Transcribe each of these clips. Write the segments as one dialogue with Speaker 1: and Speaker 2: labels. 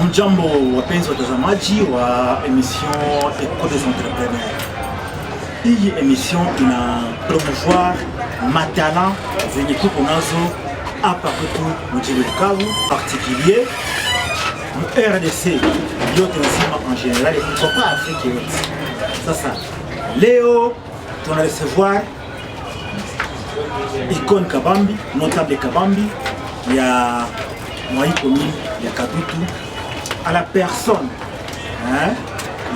Speaker 1: Mjambo wapenzi watazamaji wa emission Eco des Entrepreneurs. Hii emission ina promouvoir matalent zenye tuko nazo hapa kwetu mjini Bukavu, particulier mu RDC yote nzima en general, et pas Afrique yote. Sasa leo tuna recevoir Icône Kabambi, notable Kabambi ya moi commune ya Kadutu, à la personne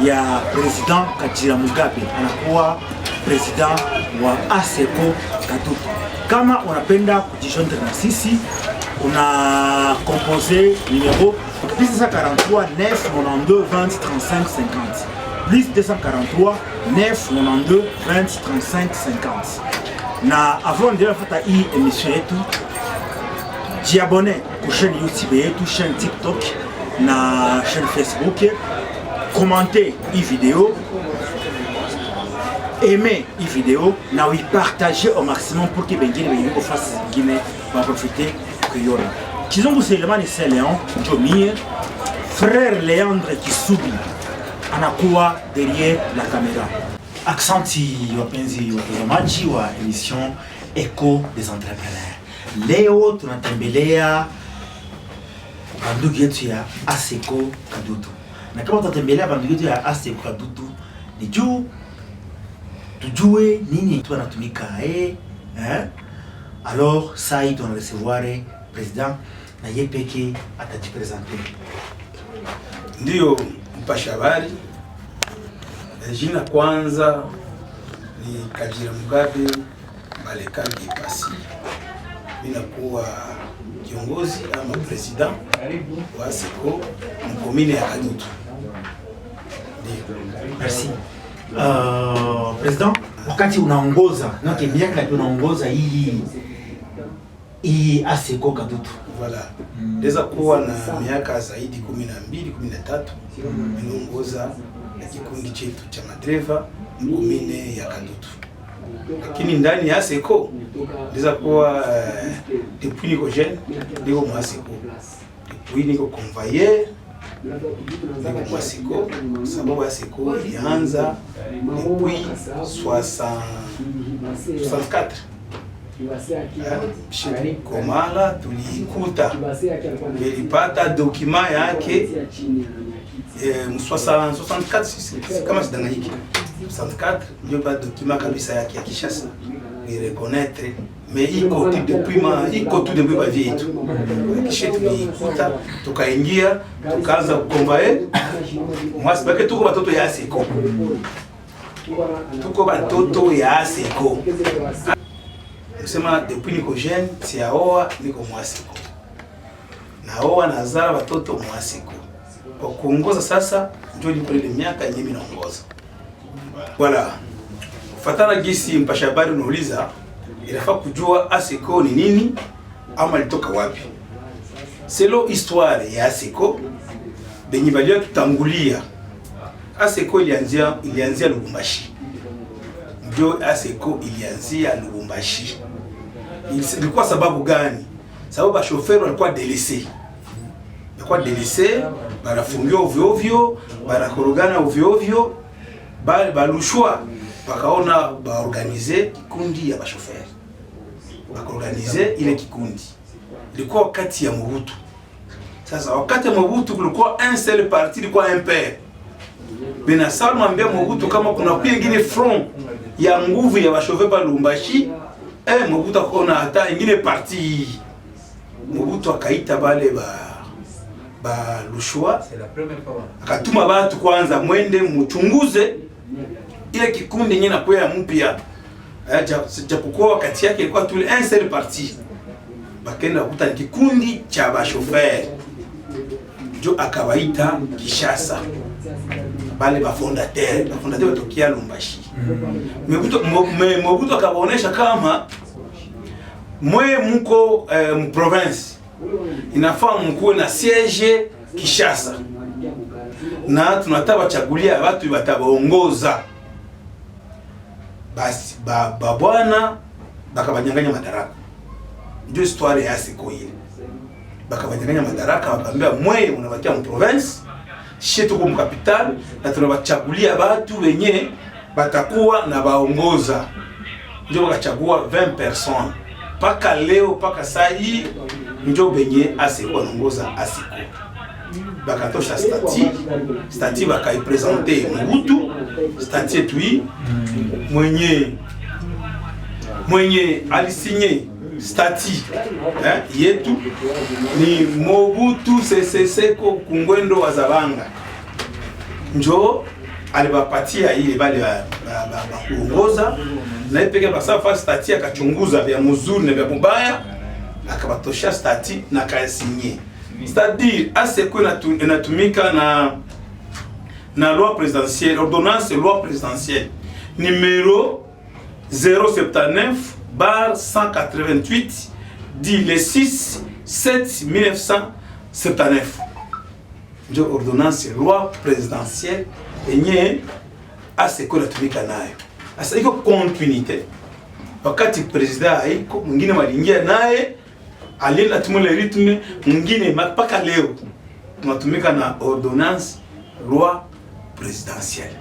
Speaker 1: ya président Kajira Mugabe, anakuwa président wa ASECO Kadutu. Kama unapenda kujijoindre na sisi, una composé numéro plus 243 992 20 35 50 plus 243 992 20 35 50. Na avant de faire hii émission yetu, jiabone ku chaîne YouTube yetu, chaîne TikTok na chaîne Facebook, commenter hii vidéo, aimer hii vidéo na oui partager au maximum pour que bengine bengo fasse ngine va profiter kuyona. Kizungu Selemani Seleon Jomie, frère Léandre Kisubi anakuwa derrière la caméra. Aksanti wapenzi watazamaji wa emission Eco des Entrepreneurs. Leo tunatembelea bandugu yetu ya ASECO Kadutu. Na kama tutatembelea bandugu yetu ya ASECO Kadutu, ni juu tujue nini tunatumika alors ça y doit recevoir président na yeye peke atajipresenter.
Speaker 2: Ndio mpasha habari. Jina kwanza ni Kajira Mugabe Balekangi Pasi. Mina kuwa kiongozi ama president wa ASECO mkomine ya Kadutu.
Speaker 1: Merci. President, wakati unaongoza na miaka unaongoza hii ASECO Kadutu.
Speaker 2: Voilà. Ndeza kuwa na miaka zaidi 12 13 ninaongoza na kikundi chetu cha madereva mkomine ya Kadutu. Lakini ndani ya ASECO ndeza kuwa depuis niko jeune niko mu ASECO. Depuis niko convoyeur niko mu ASECO, sababu ASECO ilianza depuis 64. Shiri Komala tulikuta nilipata dokima yake 64 kama sidanganyiki 64 ndio ba dokima kabisa yake ya Kishasa ni reconnaître mais iko tout depuis ba vietu kisha tulikuta tukaingia tukaanza kukombae mwasi bake tuko batoto ya ASECO, tuko batoto ya ASECO. Sema depuis niko jeune si aoa niko mu ASECO. Na oa nazara watoto mu ASECO. Kwa kuongoza sasa ndio niko ile miaka yenyewe mimi naongoza. Voilà. Kufatana gisi mpasha habari unauliza, inafaa kujua ASECO ni nini ama litoka wapi. Selo histoire ya ASECO benye balia tutangulia. ASECO ilianzia Lubumbashi. Ndio ASECO ilianzia Lubumbashi. Ilikuwa sababu gani? Sababu ba chauffeur walikuwa délaissé. Walikuwa délaissé, banafungiwa ovyo ovyo, banakorogana ovyo ovyo, bali balushwa wakaona ba organiser kikundi ya ba chauffeur. Bakorganiser ile kikundi. Ilikuwa wakati ya Mobutu. Sasa wakati ya Mobutu kulikuwa un seul parti, ilikuwa un père. Bena Salma ambia Mobutu kama kuna pengine front ya nguvu ya ba chauffeur ba Lubumbashi, Mobutu akaona hata ingine parti. Mobutu akaita bale ba lushwa, akatuma watu kwanza mwende mchunguze ile kikundi yenyewe na kwa mpya. Japokuwa wakati yake ilikuwa tu un seul parti. Bakenda kukuta ni kikundi cha ba chauffeur. Jo akawaita Kishasa. Bale ba fondateur tokia Lubumbashi. Mobutu akabaonesha kama mwe mko province inafaa mkuwe na siège Kishasa na tunataka chagulia watu watabaongoza. Basi bwana bakabanyanganya madaraka. Ndio histoire ya ASECO ile. bakabanyanganya madaraka, bakambia mwe unabakia mu province, shie tuko mu capital na tunabachagulia watu wenye batakuwa na baongoza. Ndio bakachagua 20 personnes. Paka leo paka saa hii ndio benye ASECO anaongoza ASECO. Bakatosha stati bakaipresente Mobutu, stati tui mwenye alisinye stati yetu ni Mobutu Sese Seko Kungwendo wa Zabanga. Njo alibapatia ile bali kuongoza na ipeke basafa stati akachunguza vya mzuri na vya mubaya, akabatosha stati na kasinye. C'est-à-dire ASECO inatumika na loi présidentielle, ordonnance loi présidentielle numéro 079/188 dit le 6/7/1979. Ndio ordonnance loi présidentielle yenye ASECO inatumika nayo. Sasa iko continuité. Wakati president haiko, mwingine walingia naye alienda tumule ritme mwingine, mpaka leo tunatumika na ordonnance loi présidentielle.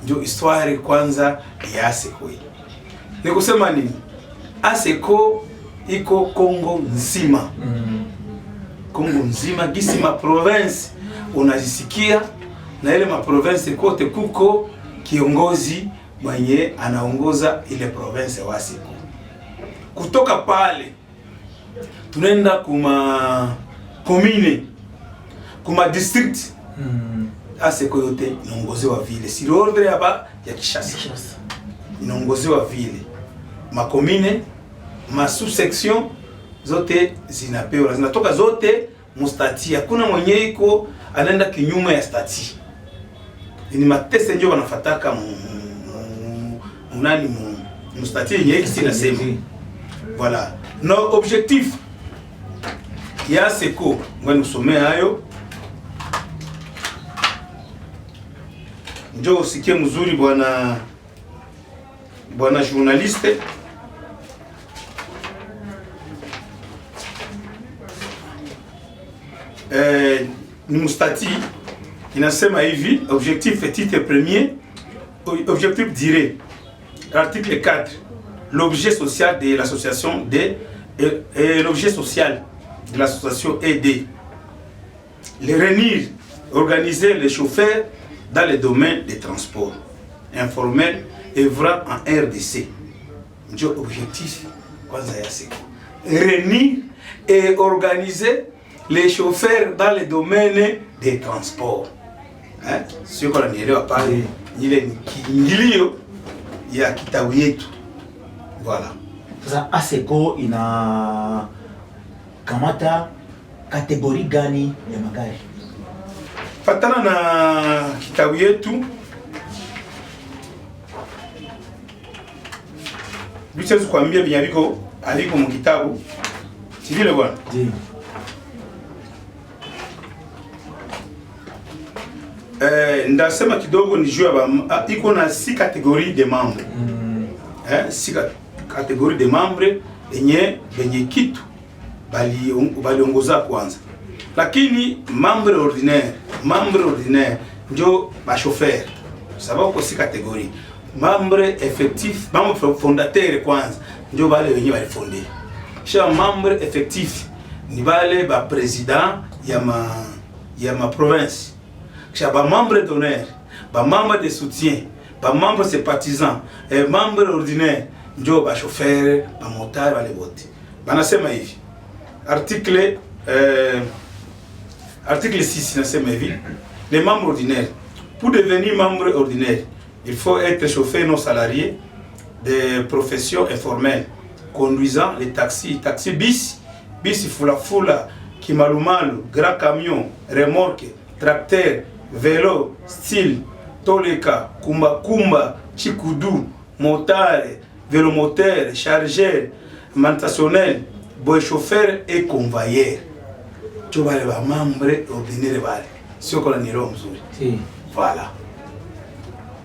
Speaker 2: Ndio histoire kwanza ya ASECO. Ni kusema nini? ASECO iko Kongo nzima. Kongo nzima, gisi ma province unajisikia, na ile ma province kote kuko kiongozi mwenye anaongoza ile province wa ASECO. Kutoka pale tunaenda kuma commune, kuma district. ASECO yote inaongozewa vile, si ordre hapa ya Kinshasa. Inaongozewa vile. Ma commune, ma sous-section zote zinapewa, zinatoka zote mustati. Hakuna mwenye iko anaenda kinyume ya stati. Ni matese ndio wanafataka mustati yenye hiki sinasema. Voilà. Nos objectifs ya ASECO, ngoja nisomee hayo. Njoo usikie mzuri bwana journaliste. Ni mustati inasema hivi, objectif et titre premier, objectif direct. L'article 4, l'objet social de l'association et l'objet social de l'association ED. Les réunir, organiser les chauffeurs dans les domaines des transports informels œuvrant en RDC. Ndio objectif kwanza ya ASECO. Réunir et organiser les chauffeurs dans les domaines des transports. Sio kwa nielewa pale, ile ni kiingilio ya kitabu yetu. Voilà.
Speaker 1: Sasa ASECO ina kamata kategori gani ya magari?
Speaker 2: Fatana na kitabu yetu, bichezo kuambia binyabiko aliko mu kitabu. Si vile bwana? Ndiyo. Ndasema kidogo ni juu ya iko na 6 catégories de membres. 6 catégories de membres benye kitu baliongoza kwanza. Lakini membre ordinaire ndio ba chauffeur. Sababu kwa 6 catégories. Membre effectif, membre fondateur kwanza ndio wale wenye walifondea. Kisha membre effectif ni wale ba president ya ma province. Kisha ba membre d'honneur, ba membre de soutien, ba membre sympathisant, et membre ordinaire ndio ba chauffeur, ba motard wale wote. Banasema hivi. Article 6 nasema hivi. Les membres ordinaires, pour devenir membre ordinaire, il faut être chauffeur non salarié de profession informelle, conduisant les taxis, bis fula, kimalumalu, grand camion, remorque, tracteur, vélo, style, toleka, kumba, chikudu, motard, vélomoteur, chargeur, manutentionnaire, boy chauffeur et convoyeur. Tu vas les membres ordinaires. Sio kwa nilo mzuri. Si. Voilà.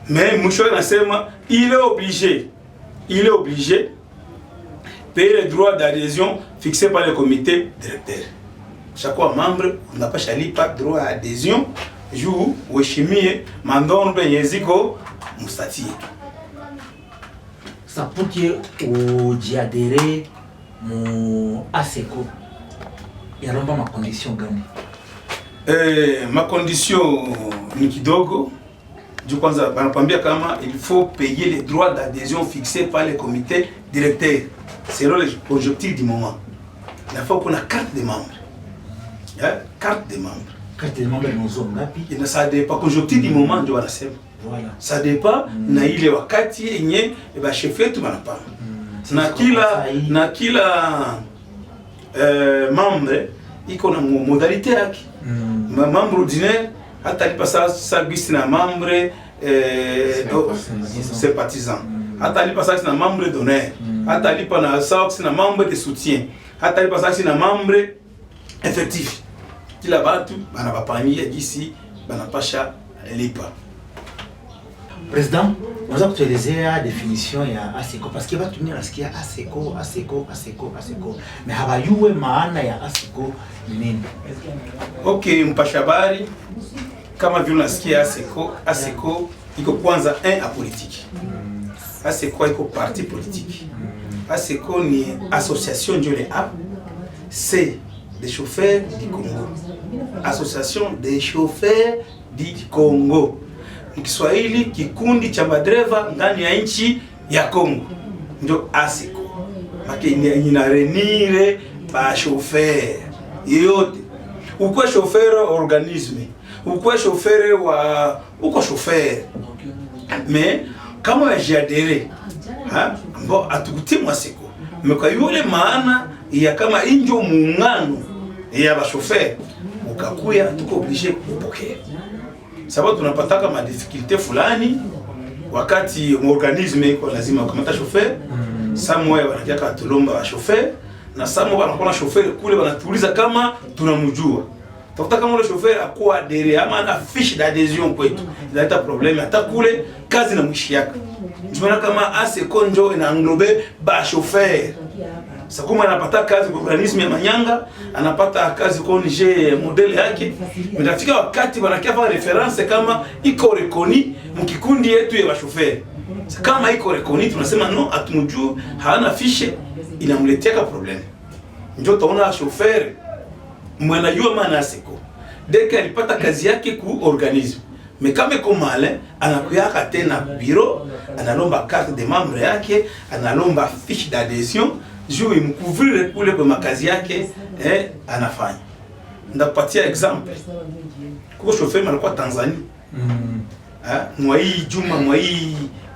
Speaker 2: Mais mwisho nasema il est obligé payer les droits d'adhésion fixés par le comité directeur. chaque membre unapasha lipa droit à adhésion juu uheshimie mandondo yeziko mustati yetu.
Speaker 1: Ça pour que ujiadere mu ASECO yaromba ma condition gani?
Speaker 2: Ma condition ni kidogo. Du kwanza banakwambia kama il faut payer les droits d'adhésion fixés par le comité directeur selon les objectifs du moment. Il faut qu'on a carte de membre. Carte de membre.
Speaker 1: Carte de membre nous sommes ngapi?
Speaker 2: Et ça dépend objectif du moment ndio wanasema.
Speaker 1: Voilà.
Speaker 2: Ça dépend na ile wakati yenye ba chef yetu banapanga. Na kila membre iko na modalité yake. Membre ordinaire hata lipa service na membre sympathisant. Hata lipa service na membre d'honneur. Hata lipa na service na membre de soutien. Hata lipa service na membre effectif. Kila batu bana bapania d'ici banapasha lipa.
Speaker 1: Président, unaweza kutuelezea la définition ya ASECO parce que watu wengi wanasikia ASECO. Mais habayue maana ya ASECO ni nini?
Speaker 2: Okay, mpashabari kama vile unasikia ASECO iko kwanza apolitique. ASECO iko parti politique. ASECO ni association ndio le A, C des chauffeurs du Congo. Association des chauffeurs du Congo. Kiswahili kikundi cha madereva ndani ya nchi ya Kongo ndio ASECO. Maki ina renire ba chauffeur yote. Uko chauffeur organisme, uko chauffeur wa uko chauffeur. Mais kama wajiadere mbo atukutimwa ASECO. Meka yule maana ya kama injo muungano ya ba chauffeur ukakuya tuko obligé kupokea. Sababu tunapataka ma difficulté fulani wakati organisme iko lazima kamata chauffeur. Samwe wanakiaka tulomba wa chauffeur na samwe wanakuwa na chauffeur kule wanatuuliza kama tunamjua. Tafuta kama ule chauffeur akuwa adhéré ama na fiche d'adhésion kwetu. Inaleta problème hata kule kazi na mwishi yake. Njoo kama ASECO njo ina englobe ba chauffeur. Sakuma anapata kazi kwa organisme ya Manyanga, anapata kazi kwa ONG modele yake. Mtafika wakati wanakia fa reference kama iko rekoni mkikundi yetu ya chauffeur. Kama iko rekoni tunasema no atumjue hana fiche inamletea ka problem. Ndio taona chauffeur mwanajua maana ASECO. Deka alipata kazi yake ku organisme. Mais kama iko male anakuyaka tena bureau, analomba carte de membre yake, analomba fiche d'adhésion. Juu imkuvrire kule kwa makazi yake anafanya. Ndakupatia example. Kwa chauffeur malikuwa Tanzania. Mwa hii juma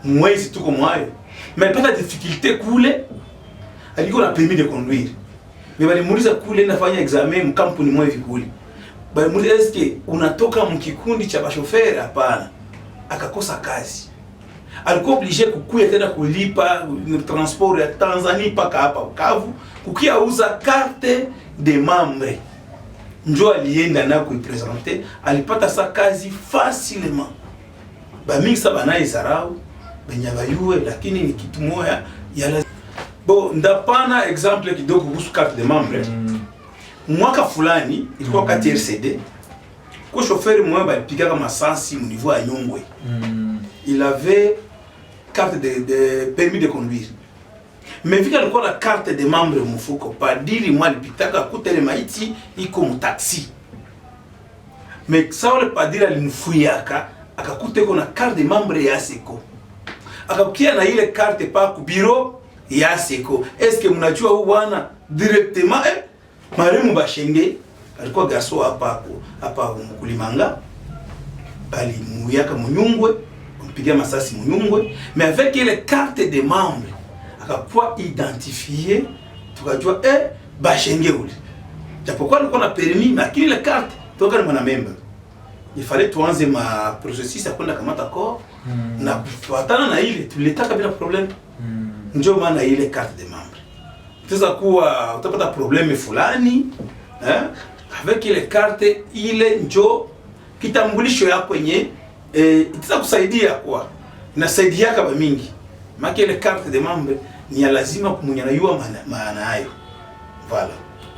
Speaker 2: mwezi tuko mwayo. Mais alipata difficulté kule alikuwa na permis de conduire. Mais balimuuliza kule nafanya examen mkampuni mwa hivi kule. Balimuuliza eske unatoka mkikundi cha chauffeur? Hapana. Akakosa kazi. Alikuwa obligé kukuya tena kulipa transport ya Tanzania paka hapa Bukavu kukia uza carte de membre. Njo alienda na kuipresenter, alipata sa kazi facilement. Ba mingi sabana izarau benyaba yue lakini ni kitu moya ya bo ndapana exemple kidogo kuhusu carte de membre. Mwaka fulani ilikuwa kati RCD. Kwa chauffeur mmoja balipiga kama sansi mu niveau ya Nyongwe. Il avait carte de permis de conduire. Mais vu qu'il a la carte de membre de Moufuko, pas dire moi le pitaka kutele maiti iko mu taxi. Mais ça veut pas dire ali mfuyaka akakute ko na carte de membre ya ASECO. Akakia na ile carte pa ku bureau ya ASECO. Est-ce que mnajua huyu bwana directement maremu bashenge alikuwa gaso hapa mkulimanga bali muyaka munyungwe piga masasi munyungwe, mais avec les cartes de membres akakuwa identifier tukajua bashenge ule japokuwa alikuwa na permis lakini ile carte toka ni mwana member. Il fallait tuanze ma processus ya kwenda kamata corps na kufuatana na ile tulitaka bila problem. Njoo maana ile carte de membre sasa kuwa utapata probleme fulani avec ile carte ile njoo kitambulisho yako yenye itaweza kusaidia kwa inasaidia kama mingi. Maki ile carte de membre ni lazima kumunyanyua maana hayo. Voilà.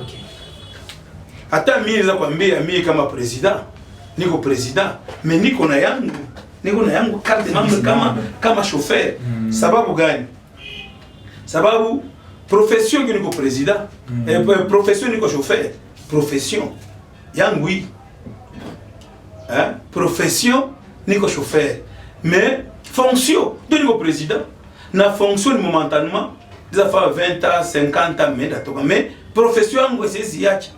Speaker 1: Okay.
Speaker 2: hata mimi za kwambia mimi kama president niko president mais niko na yangu carte de membre kama chauffeur. Sababu gani? Sababu profession que niko president profession niko chauffeur, profession yangu hii profession niko chauffeur mais fonction de niko president na fonction momentanément ça fait 20 ans 50 ans mais profession yangu sisi yake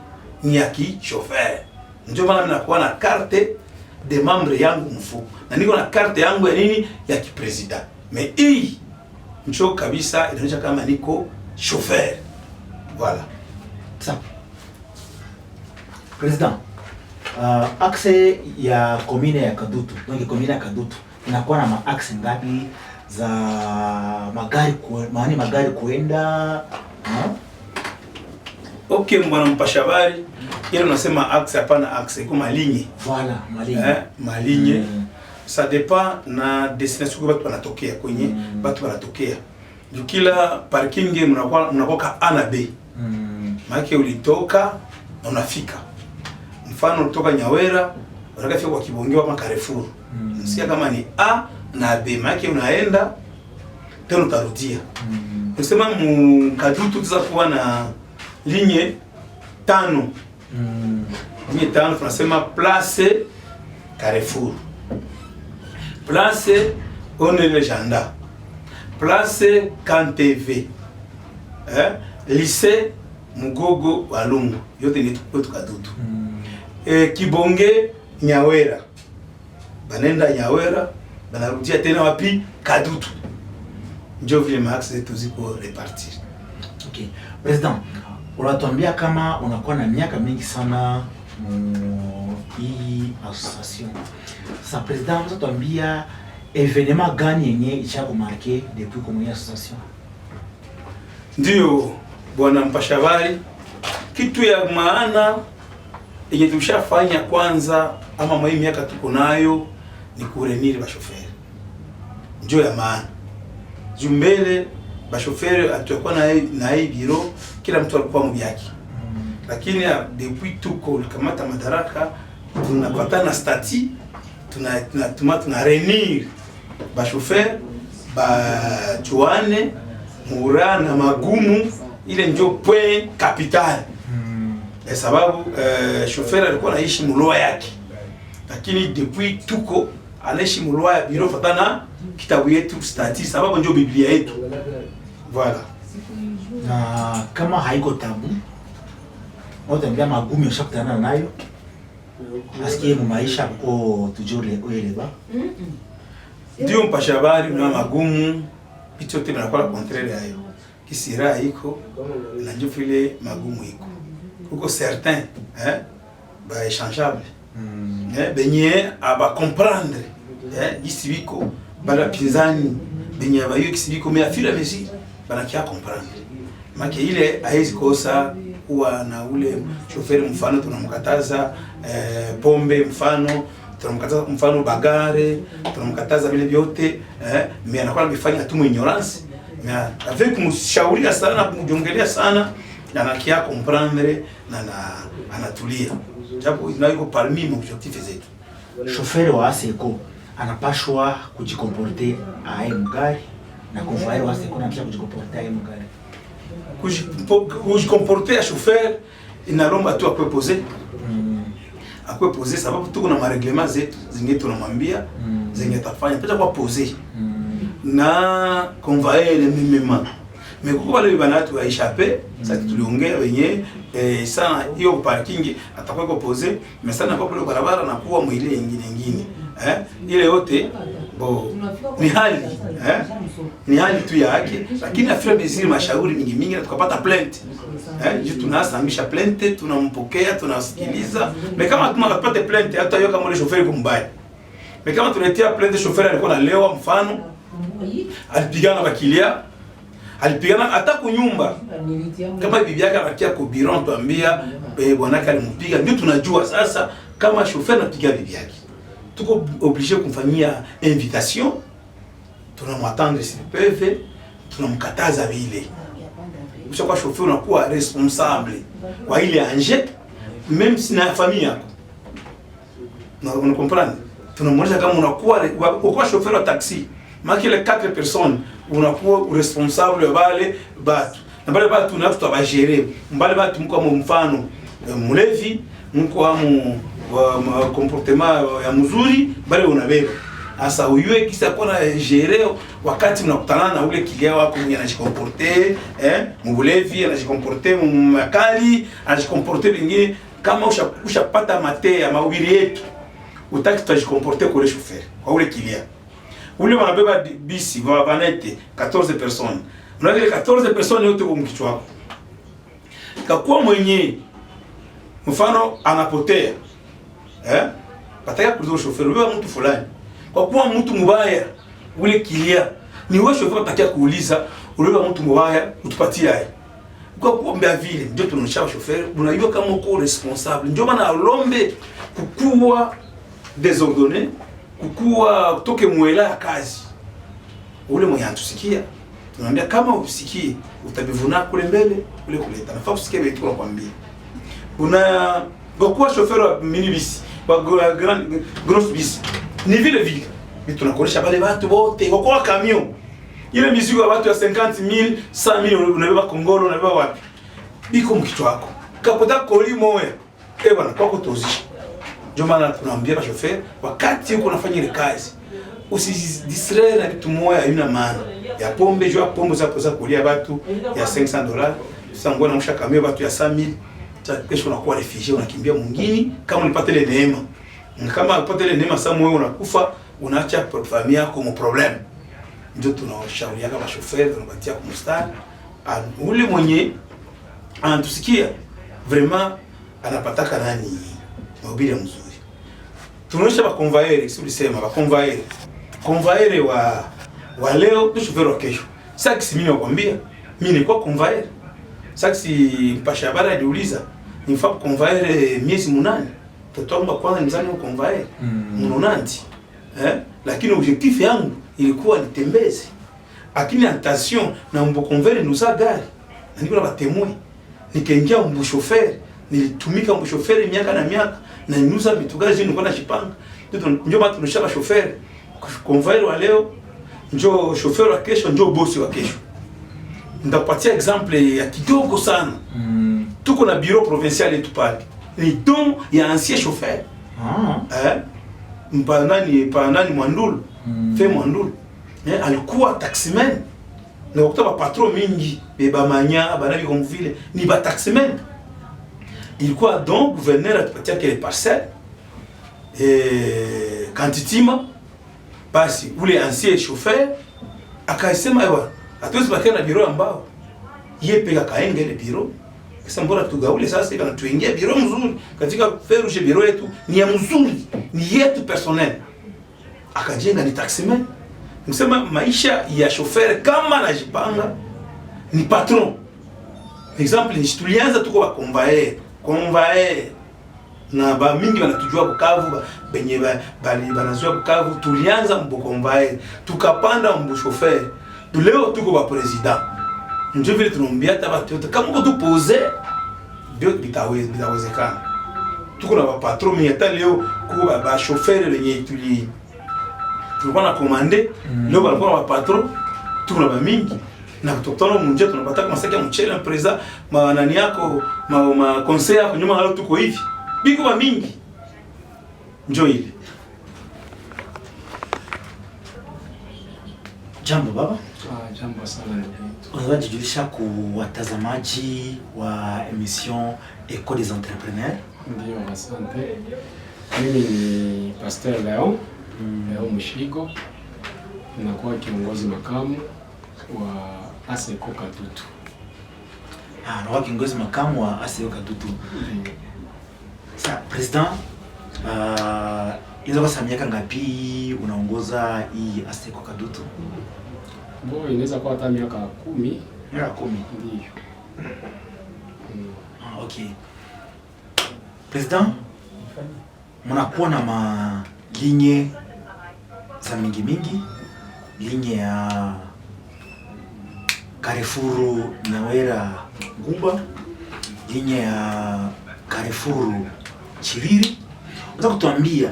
Speaker 2: ni yaki chauffeur. Ndio maana ninakuwa na carte de membre yangu mfuko na niko na carte yangu ya nini ya kipresident, mais hii ndio kabisa inaonyesha kama niko chauffeur. Voilà.
Speaker 1: Ça. Président, axe ya commune ya Kadutu, donc commune ya Kadutu inakuwa na maaxe ngapi za magari kuenda?
Speaker 2: Okay, mbwana mpasha habari, ile unasema axe hapana axe, iko maligne.
Speaker 1: Voilà, maligne.
Speaker 2: Maligne. Ça dépend na destination kwa watu wanatokea kwenye watu wanatokea. Kila parking mnakuwa A na B. Maana ulitoka na unafika. Mfano kutoka Nyawera unakafika kwa Kibongeo kama Carrefour. Unasikia kama ni A na B, maana unaenda tena utarudia. Unasema Kadutu tutakuwa na ligne 5. Ligne 5 tunasema place Carrefour. Place One Legenda. Place KanTV. Lycée Mugogo Walungu. Yote ni kwetu Kadutu. Kibonge Nyawera. Banenda Nyawera, banarudia tena wapi? Kadutu. Ndio vile max zetu ziko repartir.
Speaker 1: Okay. President, unatuambia kama unakuwa na miaka mingi sana hii association. Sasa president, unatuambia événement gani yenye ishakumarke depuis comme association?
Speaker 2: Ndio bwana mpasha habari, kitu ya maana yenye tushafanya kwanza ama mwa miaka tuko nayo ni kurenir ba chauffeur. Ndio ya maana. Jumbele ba chauffeur atakuwa na hii biro, kila mtu alikuwa mbyaki. Lakini depuis tuko kamata madaraka tunapata stati tuna renir ba chauffeur ba Joane Mura na Magumu, ile ndio point capital. Sababu chauffeur alikuwa anaishi mloa yake, lakini depuis tuko anaishi mloa ya biro fatana kitabu yetu stati, sababu ndio Biblia yetu. Voilà.
Speaker 1: Na kama haiko tabu utambia Magumu ushakutana nayo asikie mu maisha ko tujole oeleba?
Speaker 2: Ndio mpasha habari na Magumu picho tena na kwa contraire hayo kisira iko na ndio vile Magumu iko kuko certain ba échangeable benye aba comprendre ici biko bala pinzani benye aba yo kisibiko mais afila mesure bana kia comprendre maki ile haizi kosa kuwa na ule chauffeur. Mfano tunamkataza pombe, mfano tunamkataza mfano bagare, tunamkataza vile vyote mais anakuwa anafanya tu ignorance, mais avec kumshauria sana, kumjongelea sana, anakia comprendre na anatulia, japo inaiko parmi mon objectif zetu.
Speaker 1: Chauffeur wa ASECO anapashwa kujikomporter ae mgari na convoyeur wa ASECO anapashwa kujikomporter ae mgari.
Speaker 2: Kujikomporter chauffeur inalomba tu akwe poser sababu tuko na mareglement zetu zingi tunamwambia zingi tafanya pesa kwa poser na convoyeur mimema. Mais kuko wale banatu wa échapper sasa tuliongea wenye sana hiyo parking atakuwa kwa poser, mais sana kwa kule barabara na kuwa mwile nyingine ile yote bo ni hali tu yake, lakini afira beziri mashauri mingi na tukapata plainte juu tunasambisha plainte, tunampokea, tunasikiliza. Mais kama tunapata plainte hata hiyo kama ile chauffeur kumbaya, mais kama tuletea plainte chauffeur alikuwa na lewa, mfano alipigana bakilia, alipigana hata kunyumba, kama bibi yake anakia ku biro tuambia bwana yake alimpiga, ndio tunajua sasa kama chauffeur anapiga bibi yake tuko obligé kumfanyia invitation, tunamwatendre s'il peut, tunamkataza vile. Kwa chauffeur unakuwa responsable kwa ile anje même si na famille yako. On comprend. Tunamwonyesha kama unakuwa chauffeur wa taxi, maki les 4 personnes unakuwa responsable wale batu. Na bale batu na tuta bagere. Mbale batu mko kama mfano mlevi, mko amu wa comportement ya mzuri, bale unabeba. Asa uyue kisa kona gérer wakati mnakutana na ule kilia wako mwenye anajikomporter, mlevi anajikomporter makali, anajikomporter vingine kama ushapata mate ya mawili yetu. Utaki tutajikomporter kwa le chauffeur, kwa ule kilia. Ule wanabeba bisi, vanete 14 personnes. Unaona 14 personnes yote kwa mkichwa wako. Kakuwa mwenye mfano anapotea. Pataka kuzo chauffeur, wewe mtu fulani. Kwa kuwa mtu mbaya ule kilia, ni wewe chauffeur utakia kuuliza, ule mtu mbaya utupatie yeye. Kwa kuombea vile ndio tunanisha chauffeur, unajua kama uko responsable. Ndio maana alombe kukua désordonné, kukua toke mwela ya kazi. Ule mwenye anatusikia, tunamwambia kama usikie, utabivuna kule mbele, kule kuleta. Nafaa usikie vitu tunakwambia. Kwa chauffeur wa minibus, wa grosse bus, ni vile. Vitu tunakoresha bale watu wote, kwa camion. Ile mizigo ya watu ya 50,000, 100,000 unabeba Kongolo, unabeba wapi? Biko mkichwa wako. Kapota koli moya. Bwana, kwako tozisha. Ndio maana tunaambia chauffeur, wakati uko unafanya ile kazi, usidistraire na kitu moya haina maana. Ya pombe, jua pombe za kulia watu ya $500. Sasa ngona msha kamio watu ya 100,000. Kesho unakuwa refugee, unakimbia mwingine kama ulipata ile neema. Kama ulipata ile neema sasa wewe unakufa, unaacha familia yako mu problem. Ndio tunawashauri kama chauffeur, tunapatia kumstari. Ule mwenye anatusikia vraiment anapataka nani mahubiri mzuri. Tunaonyesha ba convoyeur, si ulisema ba convoyeur. Convoyeur wa leo ndio chauffeur wa kesho. Sasa kisi mimi nakwambia, mimi nilikuwa convoyeur. Sasa si mpasha habari aliuliza, nifaa convoyeur miezi 8. Tutaomba kwanza nizani wa convoyeur. Mnonanti. Lakini objectif yangu ilikuwa nitembeze. Lakini attention na mbo convoyeur nusa gari. Na niko na batemwe. Nikaingia mbo chauffeur, nilitumika mbo chauffeur miaka na miaka. Na nusa bitugaji nilikuwa na shipanga. Ndio maana tunashaka chauffeur. Convoyeur wa leo ndio chauffeur wa kesho, ndio boss wa kesho. Ndakupatia example ya kidogo sana. Tuko na bureau provincial yetu pale. Ni don ya ancien chauffeur. Mpanani Mwandulu. Fe Mwandulu. Alikuwa taximan. Na wakati patron mingi, beba manya, banabi comme vile, ni ba taximan. Ilikuwa donc gouverneur atupatia kile parcelle. Kantitima basi ule ancien chauffeur akaisema ewa hatuwezi bakia na bureau ambao yeye peka kaenge ile bureau. Sasa mbona tugaule sasa hivi na tuingie bureau mzuri katika feruje bureau yetu ni ya mzuri, ni yetu personnel. Akajenga ni taximan. Msema maisha ya chauffeur kama anajipanga ni patron. Exemple ni tulianza tuko ba convoyeur na ba mingi wanatujua Bukavu benye banazua Bukavu, tulianza mbo convoyeur tukapanda mbo chauffeur, leo tuko ba president. Ndio vile tunaambia hata watu wote kama uko tupose bio bitawezekana. Tuko na ba patron mais hata leo kuko ba chauffeur lenye tulikuwa na commander leo balikuwa ba patron, tuko na ba mingi na tutotano munje tunapata kama saki ya mchele president nani yako ma conseil yako nyuma leo tuko hivi biko ba mingi njoo hivi.
Speaker 1: Jambo baba.
Speaker 3: Jambo sana ndugu.
Speaker 1: Unaweza kujulisha kwa watazamaji wa emission Eco des Entrepreneurs?
Speaker 3: Ndio, asante. Mimi ni Pasteur Leon Mushigo. Ninakuwa kiongozi makamu wa ASECO Kadutu.
Speaker 1: Nakuwa kiongozi makamu wa ASECO Kadutu. Sasa president, inaweza kwa miaka ngapi unaongoza hii ASECO Kadutu?
Speaker 3: Bo, inaweza kuwa hata miaka 10.
Speaker 1: Miaka 10.
Speaker 3: Ndio.
Speaker 1: Okay. President, mnakuwa na malinye za mingi, linye ya Carrefour Nyawera Ngumba, linye ya Carrefour Chiriri. Unaweza kutuambia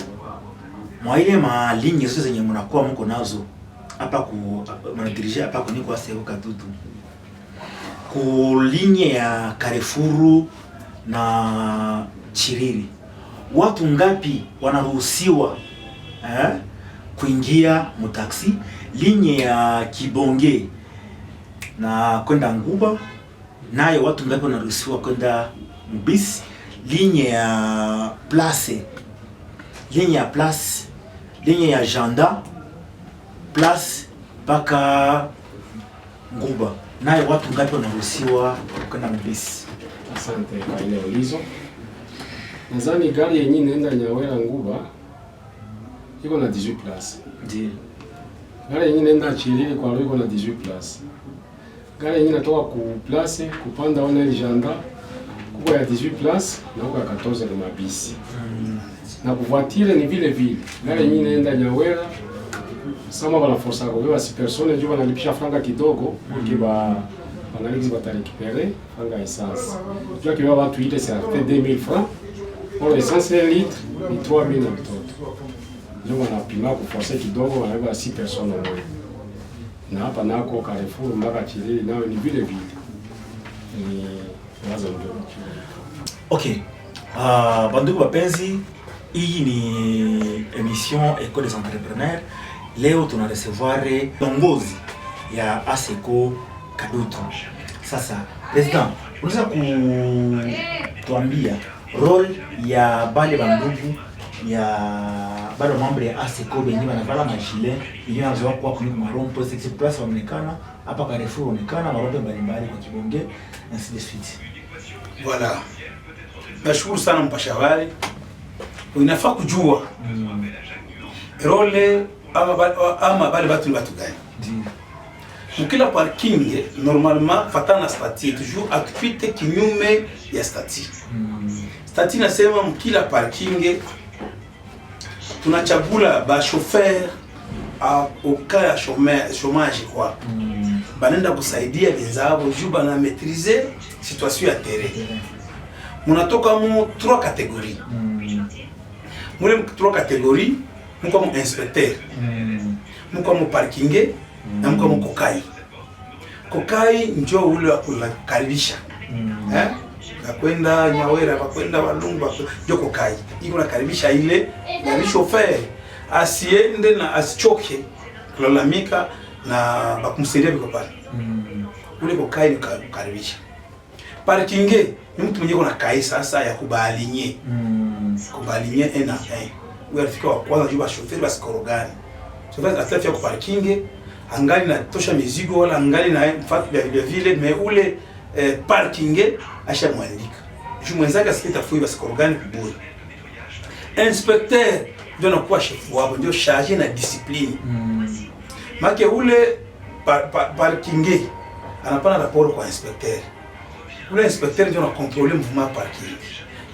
Speaker 1: mwa ile malinye zote zenye mnakuwa mko nazo hapa ku manadirije hapa kuniko ASECO Kadutu, ku linye ya Carrefour na Chiriri, watu ngapi wanaruhusiwa kuingia mutaksi? Linye ya Kibonge na kwenda Nguba, nayo watu ngapi wanaruhusiwa kwenda mbisi? Linye ya Place, linye ya Place, linye ya Janda Place mpaka Nguba, nayo watu ngapi wanaruhusiwa kwenda mbisi?
Speaker 3: Asante kwa ile ulizo. Nadhani gari yenyewe inaenda Nyawera Nguba iko na 18 places.
Speaker 1: Ndio.
Speaker 3: Gari yenyewe inaenda Chiriri kwa iko na 18 places. Gari yenyewe inatoka ku place kupanda ona ile Janda kuko ya 18 places na kuko ya 14 na mabisi. Na kuvoitire ni vile vile. Gari yenyewe inaenda Nyawera sama bana forsa kwa 6 personnes ndio wanalipisha franga kidogo ili wanaliki batarekipere franga essence. Ndio kiwa watu ile c'est 2000 francs. Pour l'essence 1 litre ni 3000 na mtoto. Ndio wanapima kuforsa kidogo wanabeba 6 personnes au moins. Na hapa nako Carrefour mpaka Chiriri nao ni vile vile. Ni wazo ndio.
Speaker 1: Okay. Bandugu wapenzi, hii ni emission École des Entrepreneurs. Leo tuna recevoir kiongozi ya ASECO Kadutu. Sasa, President, unaweza kutuambia role ya bale bandugu ya bado mambo ya ASECO bengi banavala majile yenyewe anazoa kwa kuniko marompo sexy place waonekana hapa Carrefour waonekana marompo mbalimbali kwa Kibonge na ainsi de suite.
Speaker 2: Voilà. Nashukuru sana mpasha habari. Unafaa kujua role ama bale batu ni batu gani. Mukila parking normalement fatana statut toujours activité kinyume ya statut. Statut nasema mukila parking tunachagula ba chauffeur au cas ya chômage quoi. Banenda kusaidia wenzao juu bana maîtriser situation ya terrain. Munatoka mu 3 catégories. Mule 3 catégories, mko mu inspecteur. Mko mu parking na mko mu kokai. Kokai ndio ule wa kukaribisha. Kwenda Nyawera, kwenda Walungu, ndio kokai. Iko nakaribisha ile na chauffeur asiende na asichoke kulalamika na bakumsaidia biko pale. Ule kokai ni kukaribisha. Parking ni mtu mwenye kuna kai sasa ya kubalinye. Kubalinye ena. Wewe afika wa kwanza juu ba chauffeur basikorogani. Chauffeur atafia kwa parking angali na tosha mizigo wala angali na mfatu vile vile me ule parking asha mwandika. Juu mwenzake asikita fui basikorogani kuburi. Inspecteur ndio anakuwa chef wao, ndio chargé na discipline. Make ule parking anapana rapport kwa inspecteur. Ule inspecteur ndio anakontrole mouvement parking.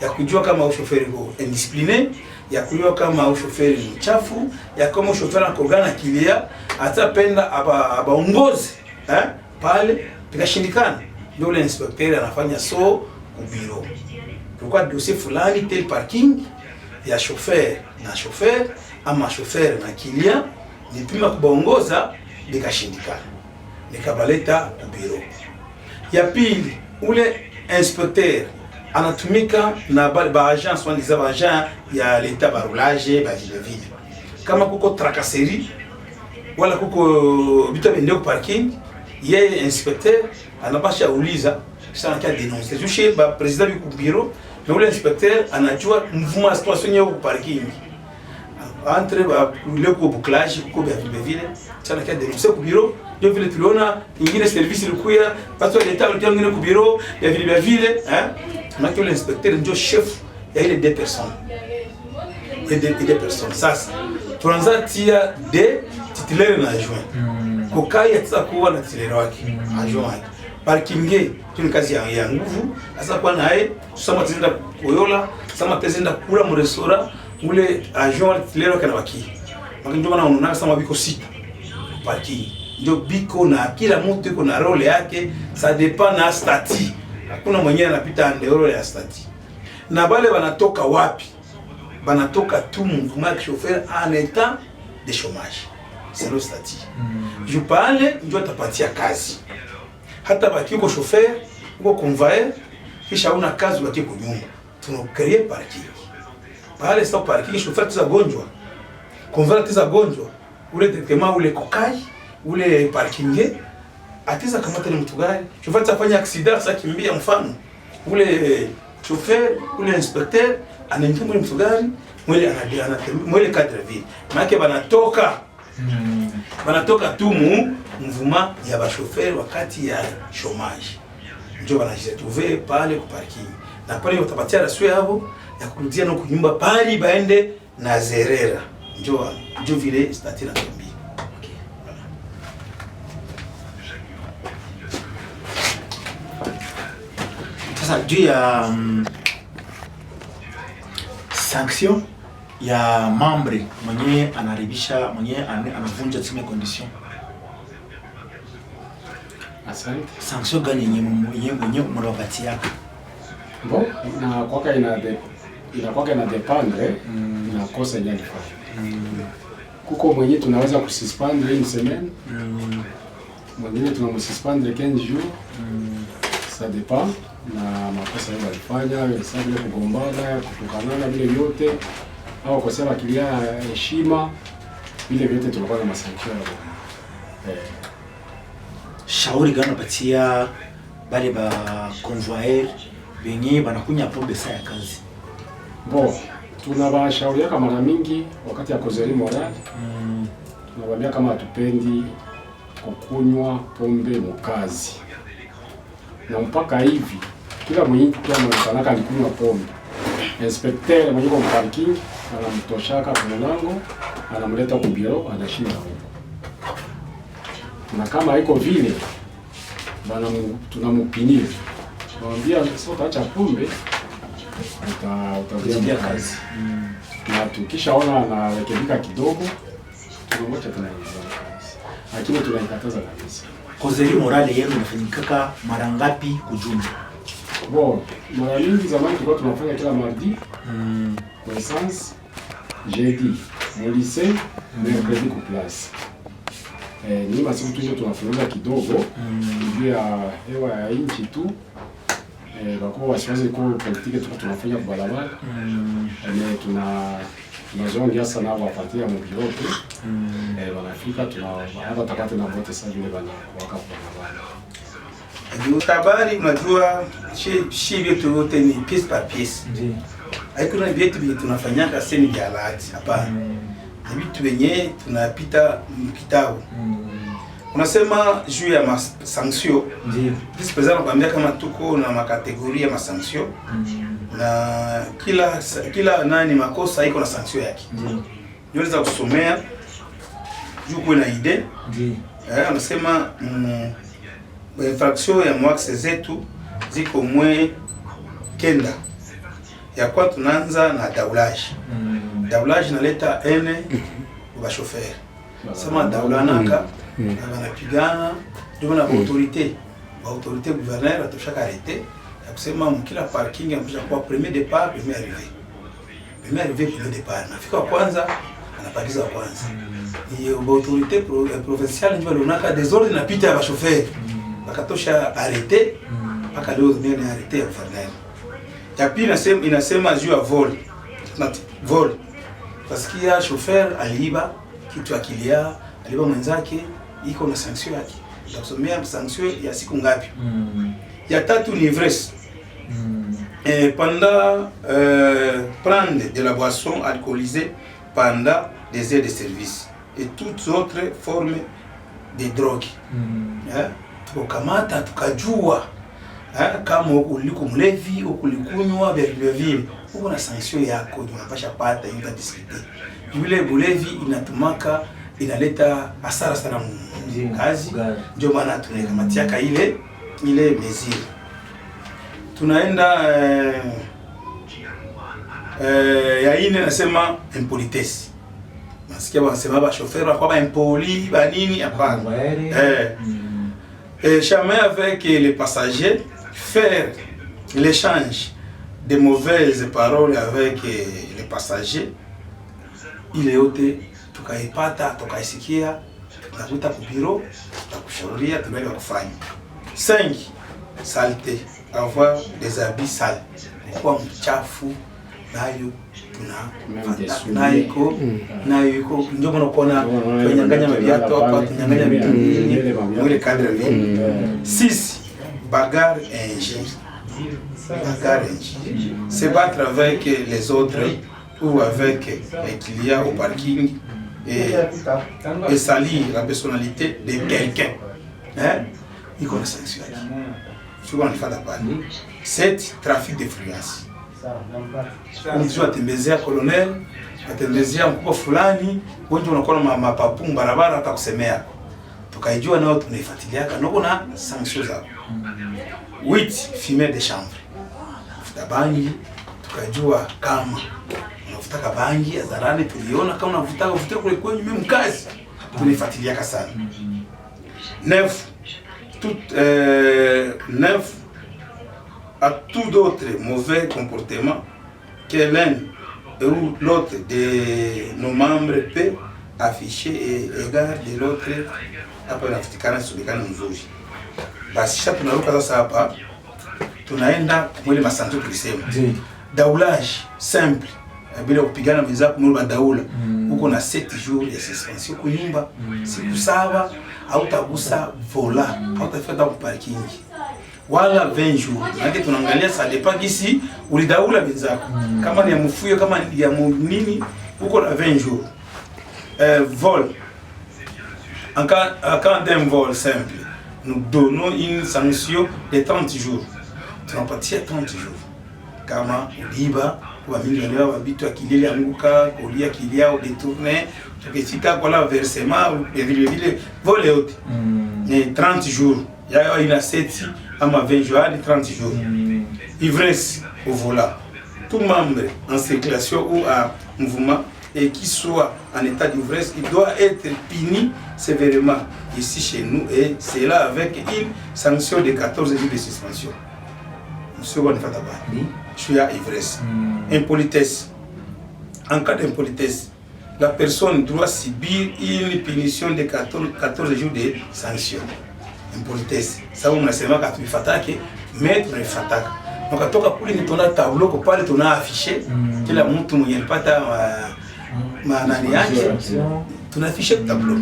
Speaker 2: Ya kujua kama chauffeur yuko indiscipliné, ya kujua kama chauffeur ni mchafu, ya kama chauffeur anakogana kilia, atapenda abaongoze pale pikashindikana. Ndio ule inspecteur anafanya so kubiro. Pourquoi dossier fulani tel parking ya chauffeur na chauffeur ama chauffeur na kilia nipima kubaongoza bikashindikana. Nikabaleta kubiro. Ya pili ule inspecteur anatumika na ba agence wani za agent ya l'etat barulage ba vile. Kama kuko tracasserie wala kuko bita bende ku parking, yeye inspecteur anapasha uliza kisha anakia denoncer. Jushe ba president bi ku bureau, na ule inspecteur anajua mouvement situation yao ku parking. Entre ba le ku bouclage ku ba vile, kisha anakia denoncer ku bureau. Ndio vile tuliona ingine service ilikuya watu wa leta walikuwa ngine ku bureau ya vile na que l'inspecteur ndio chef ya ile deux personnes. Deux personnes. Sasa tunaanza tia de titulaire na adjoint. Kokai atasa kuwa na titulaire wake adjoint. Parking ni kazi ya nguvu. Sasa kwa naye tusema tenda koyola, sama tenda kula mu restaurant ule adjoint titulaire wake na baki. Ndio maana unaona kama biko sita. Parking ndio biko na kila mtu iko na role yake, ça dépend na statut. Hakuna mwenyewe anapita ndeoro ya statut. na bale banatoka wapi? Banatoka tout mouvement de chauffeur en état de chômage. C'est le statut. Je parle, ndio atapatia kazi. Hata baki uko chauffeur, uko convoyeur, kisha una kazi baki kwa nyumba. Tunacreate parking. Pale sasa parking chauffeur tuza gonjwa. Convoyeur tuza gonjwa. Ule tetema ule kokai, ule parking atiza kama tena mtu gari. Chauffeur tafanya accident sasa kimbia mfano. Ule chauffeur, ule inspecteur anaingia mwe mtu gari, mwele cadre vie. Maana banatoka tu mu mouvement ya ba chauffeur wakati ya chômage. Ndio banajitrouver pale ku parking. Na pale utapatia rasio yao ya kurudia na kunyumba pale baende na zerera. Ndio vile statut na tombi. Okay.
Speaker 1: Sasa juu ya sanction ya membre mwenye anaharibisha, mwenye anavunja tuseme condition.
Speaker 3: Asante.
Speaker 1: Sanction gani yenye mnawapatia?
Speaker 3: Bon, na kwaka ina dependre na kosa yenye alifanya. Kuko mwenye tunaweza kususpendre une semaine. Mwingine tunamsuspendre 15 jours. Ça dépend na makosa yale alifanya, sababu ile kugombana, kutukanana vile vyote au kusema kilia heshima vile vyote tunakuwa na masanction.
Speaker 1: Shauri gani unapatia bale ba convoyeur benye banakunya pombe saa ya kazi?
Speaker 3: Bon, tunawashauri kama mara mingi wakati ya kozeli moral. Tunawaambia kama hatupendi kukunywa pombe mkazi. Na mpaka hivi kila mwenye tu anaonekana alikunywa pombe, inspecteur mwenye kwa parking anamtoshaka kwa mlango, anamleta kwa bureau, anashinda huko. Na kama haiko vile bana tunampinia. Mwambia sasa utaacha pombe utarudia kazi. Na tukishaona anarekebika kidogo tunamwacha tena kazi. Lakini tunaikataza kabisa.
Speaker 1: Kozeli morale yenu inafanyika mara ngapi kujumla?
Speaker 3: Bon, mara nyingi zamani tulikuwa tunafanya kila mardi. Kwa essence jeudi, au lycée, mercredi ku classe. Ni masiku tu tunafanya kidogo juu ya hewa ya nchi tu. Bako wasiwezi kwa politiki tunafanya kwa barabara. Tunazongea sana wapatia mbirote. Wanafika hapa tapata na vote sasa vile bana waka kwa barabara.
Speaker 2: Ndio tabari unajua shi vitu wote ni piece par piece.
Speaker 1: Ndio.
Speaker 2: Haikuna vitu vile tunafanyaka seni jalati hapana. Ni vitu venye tunapita mkitabu. Unasema juu ya sanction.
Speaker 1: Ndio.
Speaker 2: Vice president anakuambia kama tuko na makategoria ya sanction. Na kila nani makosa iko na sanction yake.
Speaker 1: Ndio.
Speaker 2: Niweza kusomea juu kuna idea.
Speaker 1: Ndio.
Speaker 2: Anasema infraction ya mwaxe zetu ziko mwe kenda. Ya kwa tunaanza na daulage. Daulage inaleta ene kwa chauffeur. Sema daulanaka wanapigana ndio na autorité gouverneur atoshaka arrêté ya kusema mkila parking ambacho kwa premier départ premier arrivé premier départ nafika wa kwanza anapakiza wa kwanza ni autorité provinciale ndio alionaka desordre na pita ya chauffeur bakatosha arrêté mpaka leo mimi ni arrêté ya gouverneur. Ya pili inasema juu ya vol pasikia chauffeur aliiba kitu akilia aliba mwenzake iko na sanction yake. Tutasomea sanction ya siku ngapi? Ya tatu ni ivresse. Pendant prendre de la boisson alcoolisée pendant des heures de service et toutes autres formes de drogue. Tukamata tukajua kama uliko mlevi ukulikunywa vile vile uko na sanction yako unapasha pata hiyo discuter. Yule bulevi inatumaka inaleta hasara sana kazi, ndio maana tunakamatiaka ile mesure. Tunaenda ya ine nasema impolitesse. Nasikia wanasema ba chauffeur kwa ba impoli ba nini hapana. Jamais avec les passagers faire l'échange de mauvaises paroles avec les passagers, ile yote tukaipata, tukaisikia, tukakuta ku bureau, tukakushauria tunaweza kufanya. 5. Saleté, avoir des habits sales. Kwa mchafu nayo nayo iko ndio mnakuona tunyang'anya maviatu hapa, tunyang'anya vitu vingi mwile cadre vile. 6. Bagarre et injure. Bagarre et injure. Se battre avec les autres ou avec les clients au parking et salir la personnalité de quelqu'un. Hein? Il connaît sanction. Souvent on fait pas. 7. Trafic d'influence. Mtu atembezea colonel, atembezea mkubwa fulani, wengi unakuwa mapapu barabara atakusemea. Tukaijua nao tunaifuatiliaka noko na sanction zao. 8. Fumer de chambre. Futa bangi, tukajua kama unafutaka bangi hadharani, tuliona kama unavuta kule kwenye mimi mkazi, tunaifuatiliaka sana. 9. À tout d'autre mauvais comportement que l'un ou l'autre de nos membres peut afficher et égard de l'autre hapa nafutikana sulikana mzuri. Basi sasa tunaruka sasa hapa tunaenda mwele masanzo tulisema. Daoulage simple bila kupigana mwenzako mwele daula. Uko na 7 jours ya suspension kwa nyumba, siku 7 au tagusa vola, au tafika kwa parking. Wala 20 jours. Nake tunaangalia ça dépend ici ulidaula wenzako. Kama ni ya mfuyo kama ni ya nini uko na 20 jours. Vol. En cas d'un vol simple, nous donnons une sanction de 30 jours. Tunapatia 30 jours. Kama uliba kwa milioni wa bitu akilili anguka, kulia kilia au détourner, tukifika kwa la versement vile vol yote. Ni 30 jours. Ya ina 7 ama 20 jours à 30 jours. Ivresse au volant. Tout membre en circulation ou en mouvement et qui soit en état d'ivresse, il doit être puni sévèrement ici chez nous et c'est là avec une sanction de 14 jours de suspension. Monsieur Wanfataba, je suis à ivresse. Impolitesse. En cas d'impolitesse, la personne doit subir une punition de 14 jours de sanction. Impolitesse. Ça on nasema katuifatake mais tunaifataka. Ukatoka kule ni tuna tableau kwa pale tuna afficher kila mtu mwenye alipata manani yake tunaafficher tableau.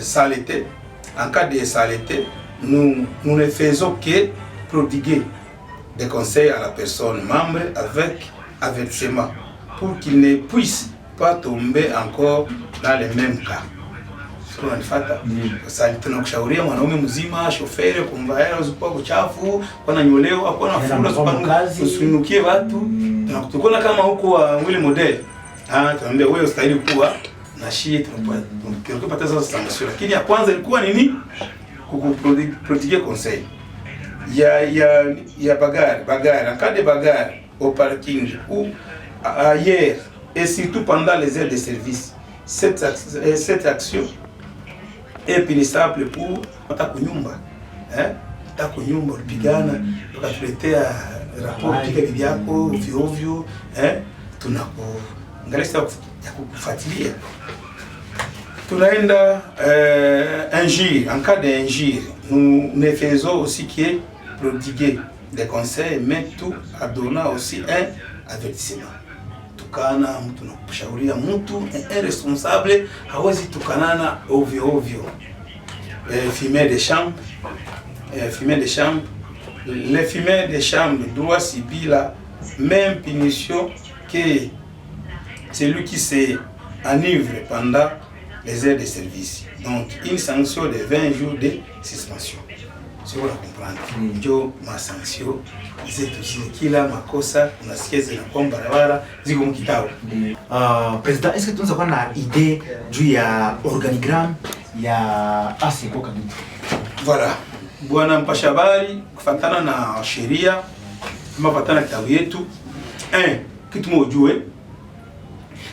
Speaker 2: Saleté. En cas de saleté, nous ne faisons que prodiguer des conseils à la personne membre avec avertissement pour qu'il ne puisse pas tomber encore dans les mêmes cas. Unanifata? Sasa tunakushauria mwanaume mzima, shoferi, kumbaya usipoa kuchafu, kwa nyoleo, hakuna fula usinukie watu. Tunakutukona kama huko mwili model. Tunaambia wewe ustahili kuwa na shie tunapata sasa sanction. Lakini ya kwanza ilikuwa nini? Kukuproduire conseil. Ya bagarre, en cas de bagarre au parking ou ailleurs et surtout pendant les heures de service. Cette action est punissable pour kunyumba. Kunyumba ulipigana, tukatuletea rapport piga bibi yako ovyo ovyo, tunakuangalia ya kufuatilia. Tunaenda injure, en cas d'injure, nous ne faisons aussi que prodiguer des conseils, mais tout en donnant aussi un avertissement. Tukana mtu na kushauria mtu irresponsable hawezi tukanana ovyo ovyo. Fumer de chambre, les fumeurs de chambre doivent subir la même punition que celui qui s'enivre pendant les heures de service. Donc une sanction de 20 jours de suspension. Si vous la comprenez, ndio masanction zetu zile kila makosa unasikia zinakuwa barabara ziko mkitao.
Speaker 1: President, est-ce que tunaweza kuwa na idée juu ya organigramme ya ASECO Kadutu?
Speaker 2: Voilà. Bwana mpasha habari kufuatana na sheria ama kufuatana na kitabu yetu. Kitu mojue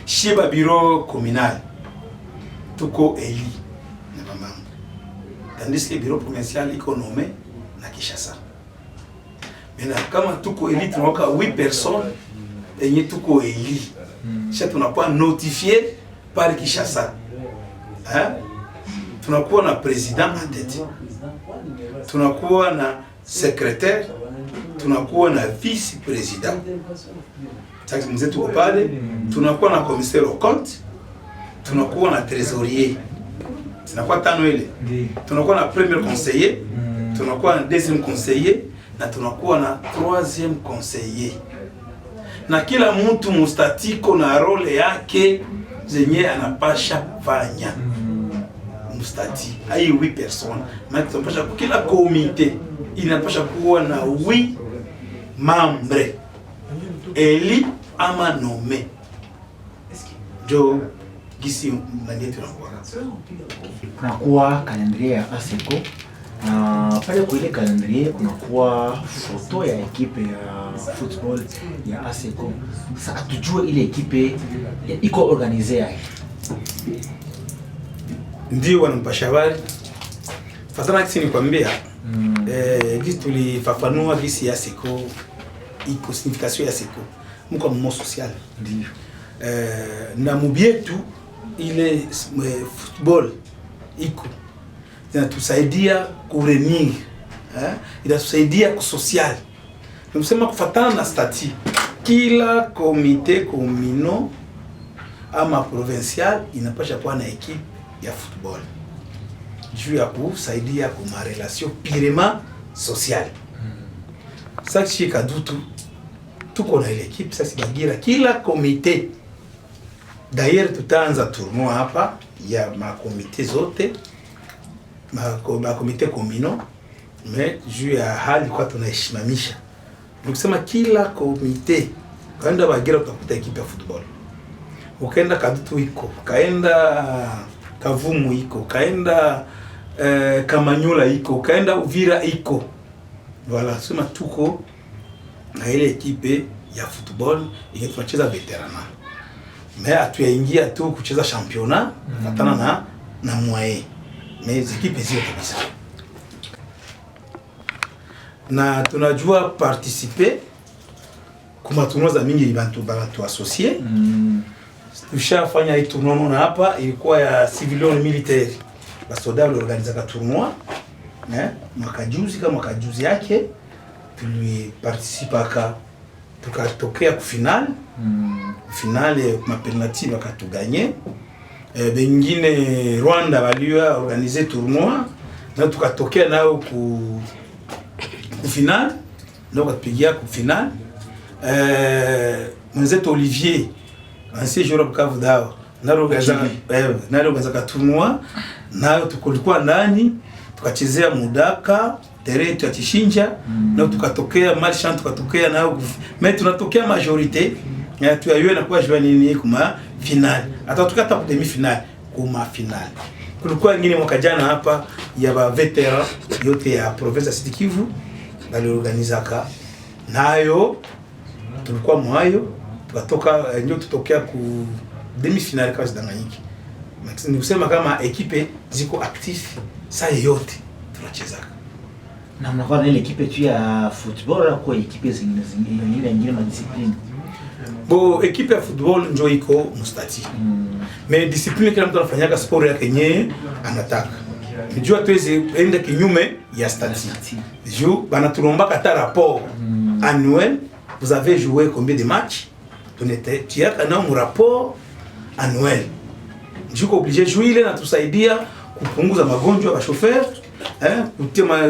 Speaker 2: Shiba bureau communal tuko eli na mamambo. Tandis que bureau provincial iko nommé na Kinshasa. Maintenant kama tuko eli tunaoka 8 personnes enye tuko eli. Kisha tunakuwa notifié par Kinshasa. Tunakuwa na président en tête. Tunakuwa na secrétaire, tunakuwa na vice-président. Sasa mzee tuko pale, tunakuwa na commissaire au compte, tunakuwa na trésorier. Tunakuwa tano ile. Tunakuwa na premier conseiller, tunakuwa na deuxième conseiller na tunakuwa na troisième conseiller. Na kila mtu mustatiko na role yake zenye anapasha fanya. Mustati ai 8 personnes. Mais tunapasha kila comité inapasha kuwa na 8 membres eli ama nommé. Jo gisi nani tunakuwa.
Speaker 4: Kunakuwa calendrier ya ASECO na pale kwa ile calendrier kunakuwa foto ya ekipe ya football ya ASECO. Sasa tujue ile ekipe iko organize
Speaker 2: ndio wanampasha habari. Fatana kisi nikwambia gisi tulifafanua gisi ya ASECO iko signification ya ASECO mko mmo social ndio na mubietu ile football iko inatusaidia kurenir inatusaidia kusocial. Tunasema kufatana na stati kila komite communal ama provincial inapasha kuwa na equipe ya football juu ya kusaidia kuma relation purement sociale. Sasa shika dutu tuko na ile equipe sasa Bagira kila komite. D'ailleurs tutaanza tournoi hapa ya makomite zote makomite communal mais juu ya hali kwa tunaheshimamisha. Nikisema kila komite kaenda Bagira utakuta equipe ya football. Ukaenda Kadutu iko, kaenda Kavumu iko, kaenda Kamanyola iko, kaenda Uvira iko. Voilà, sema tuko na ile equipe ya football yenye tunacheza veterana. Mais atuyaingia tu kucheza championnat fatana na moyen. Mais equipe zio kabisa. Na tunajua participer kuma tournois za mingi bantu associé. Tushafanya hii tournoi na hapa ilikuwa ya civilian militaire. Basoda waliorganiza ka tournoi mwaka juzi yake tuliparticipaka tukatokea ku final finale ma penalty bakatuganye. Bengine Rwanda waliwa organiser tournoi na tukatokea nao ku final na tukapigia ku final. Mwenzetu Olivier ancien joueur wa Bukavu Dawa narogaza ka tournoi nayo tukulikuwa ndani tukachezea Mudaka terrain ya Chishinja na tukatokea Marchand tukatokea nao mais tunatokea majorité na tuyayue na kwa jouer nini kuma final hata tukata ku demi final kuma final. Kulikuwa ngine mwaka jana hapa ya ba veteran yote ya province Sud Kivu baliorganizaka nayo tulikuwa mwayo tukatoka ndio tutokea ku demi final kwa Danganyika. Ni kusema kama ekipe ziko active saa yote tunachezaka.
Speaker 4: Na mnakuwa na ile ekipe tu ya football kwa ekipe zingine ma discipline.
Speaker 2: Bo ekipe ya football ndio iko mustati. Mais discipline kila mtu anafanyaka sport yake yenyewe anataka. Nijua tuweze enda kinyume ya stati. Juu bana tulombaka ta rapport annuel. Vous avez joué combien de matchs? Tu as un rapport annuel. Je suis obligé de jouer na tusaidia kupunguza magonjwa ya chauffeur,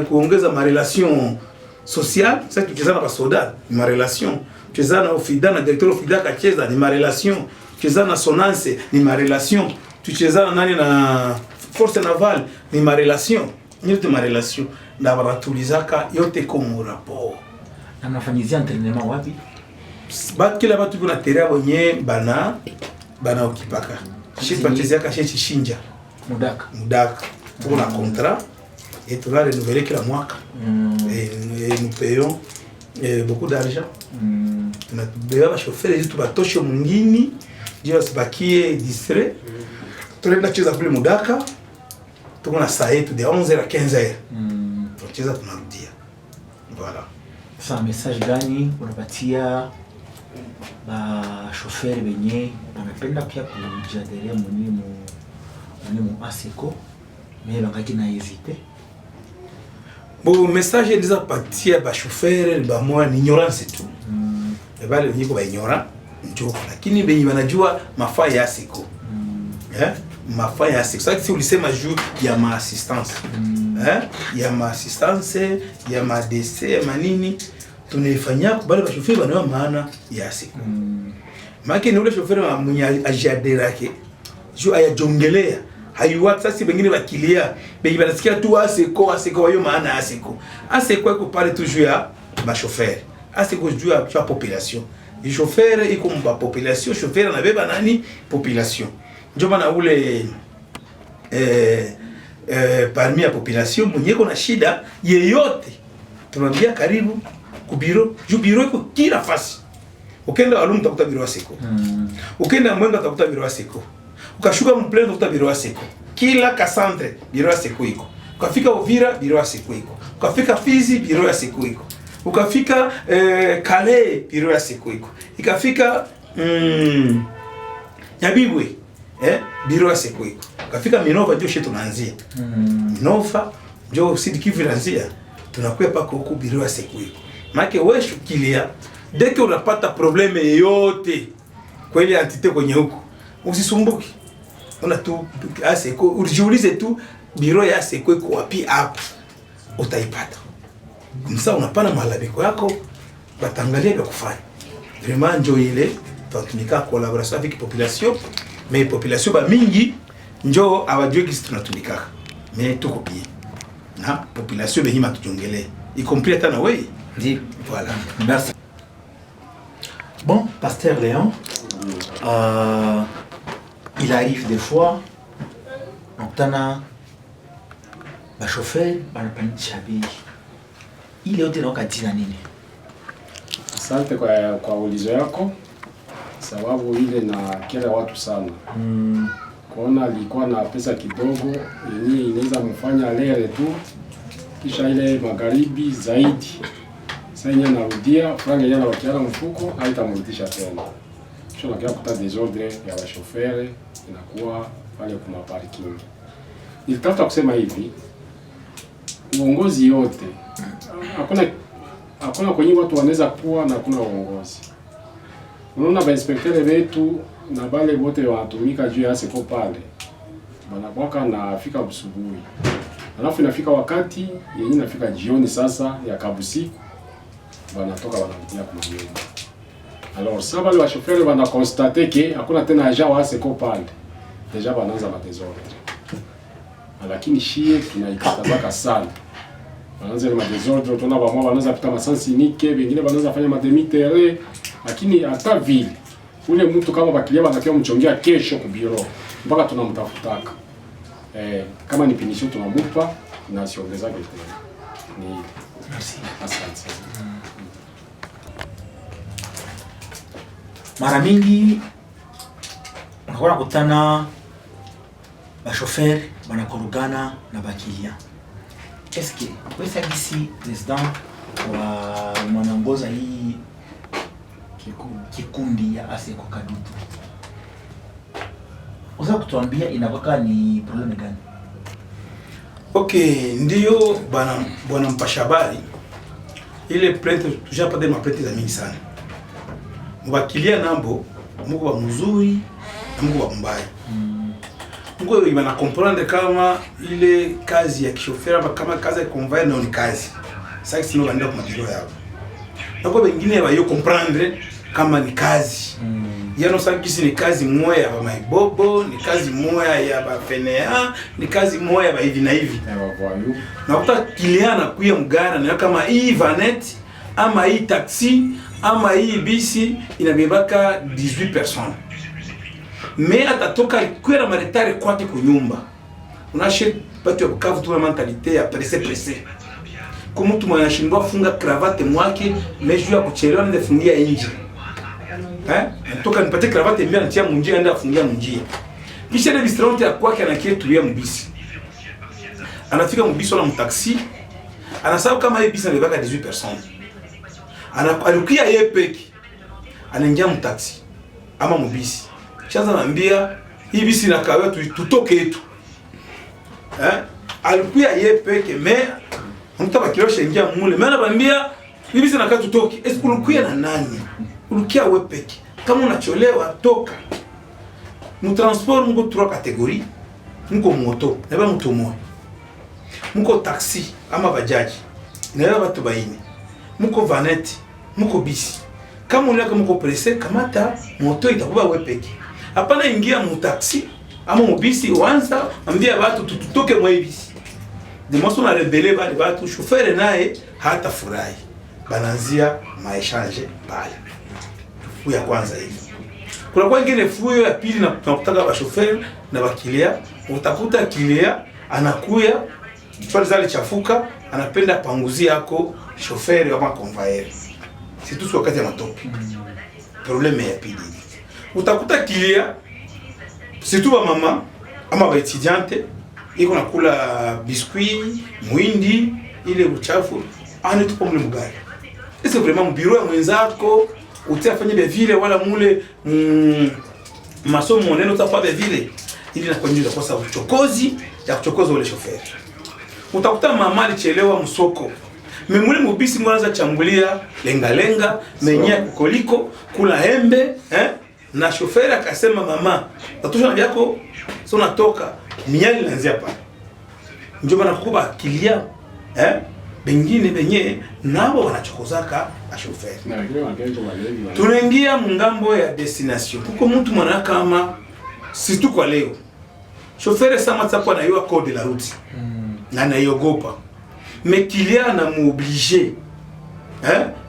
Speaker 2: kuongeza ma relation sociale. Sasa tukicheza na basoda ni ma relation, tukicheza na ofida na directeur ofida kacheza ni ma relation, tukicheza na sonance ni ma relation, tukicheza na nani na force navale ni ma relation, yote ma relation na baratulizaka yote comme rapport.
Speaker 4: Na mnafanyizia entraînement wapi?
Speaker 2: Kila watu kuna terrain wenye bana okipaka. Shipa chezeka Chishinja. Mudaka. Tuko na contrat et tu vas renouveler kila mwaka. Et nous payons beaucoup d'argent. Tunabeba chauffeur hizi tubatoshe mwingine ndio asibakie distrait. Tunaenda cheza kule Mudaka. Tuko na saa yetu de 11h à 15h. Tunacheza tunarudia. Voilà.
Speaker 4: Sasa message gani unapatia ba chauffeur benye wanapenda pia kujadili mu ASECO mais bangaki na hésiter?
Speaker 2: Bon message ndiza patia ba chauffeur ba moi ni ignorance tu. Bale wenye ko ba ignorant ndio lakini benye wanajua mafaa ya ASECO. Mafaa ya ASECO. Sasa si ulisema juu ya ma assistance. Ya ma assistance, ya ma DC, ya manini tunaifanyia kubali ba chauffeur bana maana ya ASECO. Maki ni ule chauffeur mwenye ajadera yake. Juu ayajongelea. Hayuwa sasa bengine bakilia. Bengi banasikia tu ASECO wayo maana ASECO. ASECO iko pale toujours ya ba chauffeur. ASECO juu ya population. Le chauffeur iko mba population, chauffeur anabeba nani population. Ndio maana ule parmi ya population mwenye kuna shida yeyote tunamwambia karibu ku bureau. Juu bureau iko kila fasi. Ukenda Walungu utakuta bureau ASECO. Ukenda Mwenga utakuta bureau ASECO. Ukashuka Mplendo utakuta bureau ASECO. Kila kasantre bureau ASECO iko. Ukafika Uvira bureau ASECO iko. Ukafika Fizi bureau ASECO iko. Ukafika Kale bureau ASECO iko. Ikafika Nyabibwe bureau ASECO iko. Ukafika Minova ndio shetu tunaanzia. Minova ndio Sud Kivu inaanzia. Tunakuwa paka huko bureau ASECO iko. Maana wewe shukilia dès que unapata probleme yote kwa ile entité kwenye huko usisumbuki. Ona tu ASECO ujiulize tu bureau ya ASECO iko wapi hapo utaipata. Msa unapana malabiko yako batangalia vya kufanya. Vraiment njo ile tunatumika collaboration avec population mais population ba mingi njo awajue kisi tunatumika. Mais tuko bien. Na population benye matujongele. Y compris hata na wewe.
Speaker 4: Ndi.
Speaker 2: Voilà.
Speaker 4: Merci. Bon, Pasteur Léon, il arrive des fois, on ba chauffeur banapandisha bei. Ile yote naoka tina nini?
Speaker 3: Asante kwa ulizo yako, sababu ile na kila watu sana. Kuona alikuwa na pesa kidogo yenye inaweza mfanya lele tu, kisha ile magharibi zaidi. Sasa yeye anarudia franga yeye anawakiana mfuko haitamrudisha tena. Kisha nakia kuta desordre ya washofere inakuwa pale kwa parking. Nilitafuta kusema hivi, uongozi yote hakuna kwenye watu wanaweza kuwa na kuna uongozi. Unaona ba inspecteur wetu na bale wote wanatumika juu ya ASECO pale. Wanakuwa na afika usubuhi. Alafu inafika wakati yenyewe inafika jioni sasa ya kabusiku wanatoka wanarudia kwa nyumba. Alors ça va le chauffeur va constater que hakuna tena agent wa ASECO pale. Deja wanaanza madesordre. Lakini shie tunaikatazaka sana. Wanaanza ile madesordre tunaona wao wanaanza pita masansi nike, wengine wanaanza fanya mademitere, lakini hata vile ule mtu kama bakilia wanakia mchongea kesho ku bureau mpaka tunamtafutaka. Kama ni pinisho tunamupa na siongeza tena. Ni
Speaker 4: Merci.
Speaker 3: Asante.
Speaker 4: Mara mingi unakuwa kutana ba chauffeur banakorogana na bakilia. Est-ce que pesa gisi president wa mwanangoza hii kikundi ya ASECO Kadutu, unaweza kutuambia inakuwa ni problem gani?
Speaker 2: Okay, ndio bwana mpasha habari. Ile plainte tujapata ma plainte za mingi sana. Mubakilia nambo Mungu wa mzuri na Mungu wa mbaya. Mungu ibana comprendre kama ile kazi ya kishofera kama kazi ya convoyer na ni kazi. Sasa sino banda kwa mabiro yao. Na kwa wengine bayo comprendre kama ni kazi. Yano sasa ni kazi moya ya maibobo, ni kazi moya ya bafenea, ni kazi moya ba hivi na hivi. Na kuta kiliana kuya mgara na kama hii vanette ama hii taxi ama hii bisi inabebaka 18 personnes. Mais atatoka kwera maretare kwake kunyumba. Unashe batu ya Bukavu tu na mentalite ya presse. Kama mtu mwanashindwa funga cravate mwake, meju ya kuchelewa ndio fungia nje. Natoka nipate cravate mbia natia munjia ndio afungia munjia. Kisha ile restaurant ya kwake anakie ya mbisi. Anafika mbisi wala mtaxi. Anasahau kama hii bisi inabebaka 18 personnes. Alikuya yeye peke. Anaingia mtaxi ama mbisi. Kisha anambia hii bisi na kawa tutoke yetu. Alikuya yeye peke mtu bakilosha ingia mule. Mimi anambia hii bisi na kawa tutoke. Esi ulikuya na nani? Ulikia wewe peke. Kama unacholewa toka. Mu transport mko 3 catégories. Mko moto, na ba mtu mmoja. Mko taxi ama bajaji. Na ba watu baini. Mko vanette, mko bisi. Kama unataka mko presse kamata moto itakuwa wewe peke. Hapana ingia mu taxi ama mu bisi wanza ambia watu tutoke mwa bisi. Demoso na rebele bali watu chauffeur naye hata furahi. Bananzia maechange pale. Fuyo ya kwanza hivi. Kuna kwa ingine fuyo ya pili na kutaka ba chauffeur na bakilia, utakuta kilia anakuya pale zale chafuka anapenda panguzi yako chauffeur ama convoyeur. C'est tout wakati ya matopi. Problème ya pili. Utakuta kilia surtout ba mama ama ba étudiante iko nakula biscuit, muindi, ile uchafu, anatupa mle mugari. C'est vraiment bureau ya mwenzako, utafanya vile vile wala mule masomo neno utafanya vile ili nakwambia kwa sababu uchokozi ya kuchokoza ule chauffeur. Utakuta mama alichelewa msoko. Memule mubisi mwanza chambulia lenga menya kukoliko kula embe na chauffeur akasema mama tatosha na vyako sio natoka minyali inaanzia pale. Ndio maana kukuba kilia bengine benye nabo wanachokozaka a chauffeur. Tunaingia mungambo ya destination. Kuko mtu mwana kama situ kwa leo. Chauffeur sama tsapo na yua code la route. Na naiogopa. Mais kilia na muoblige.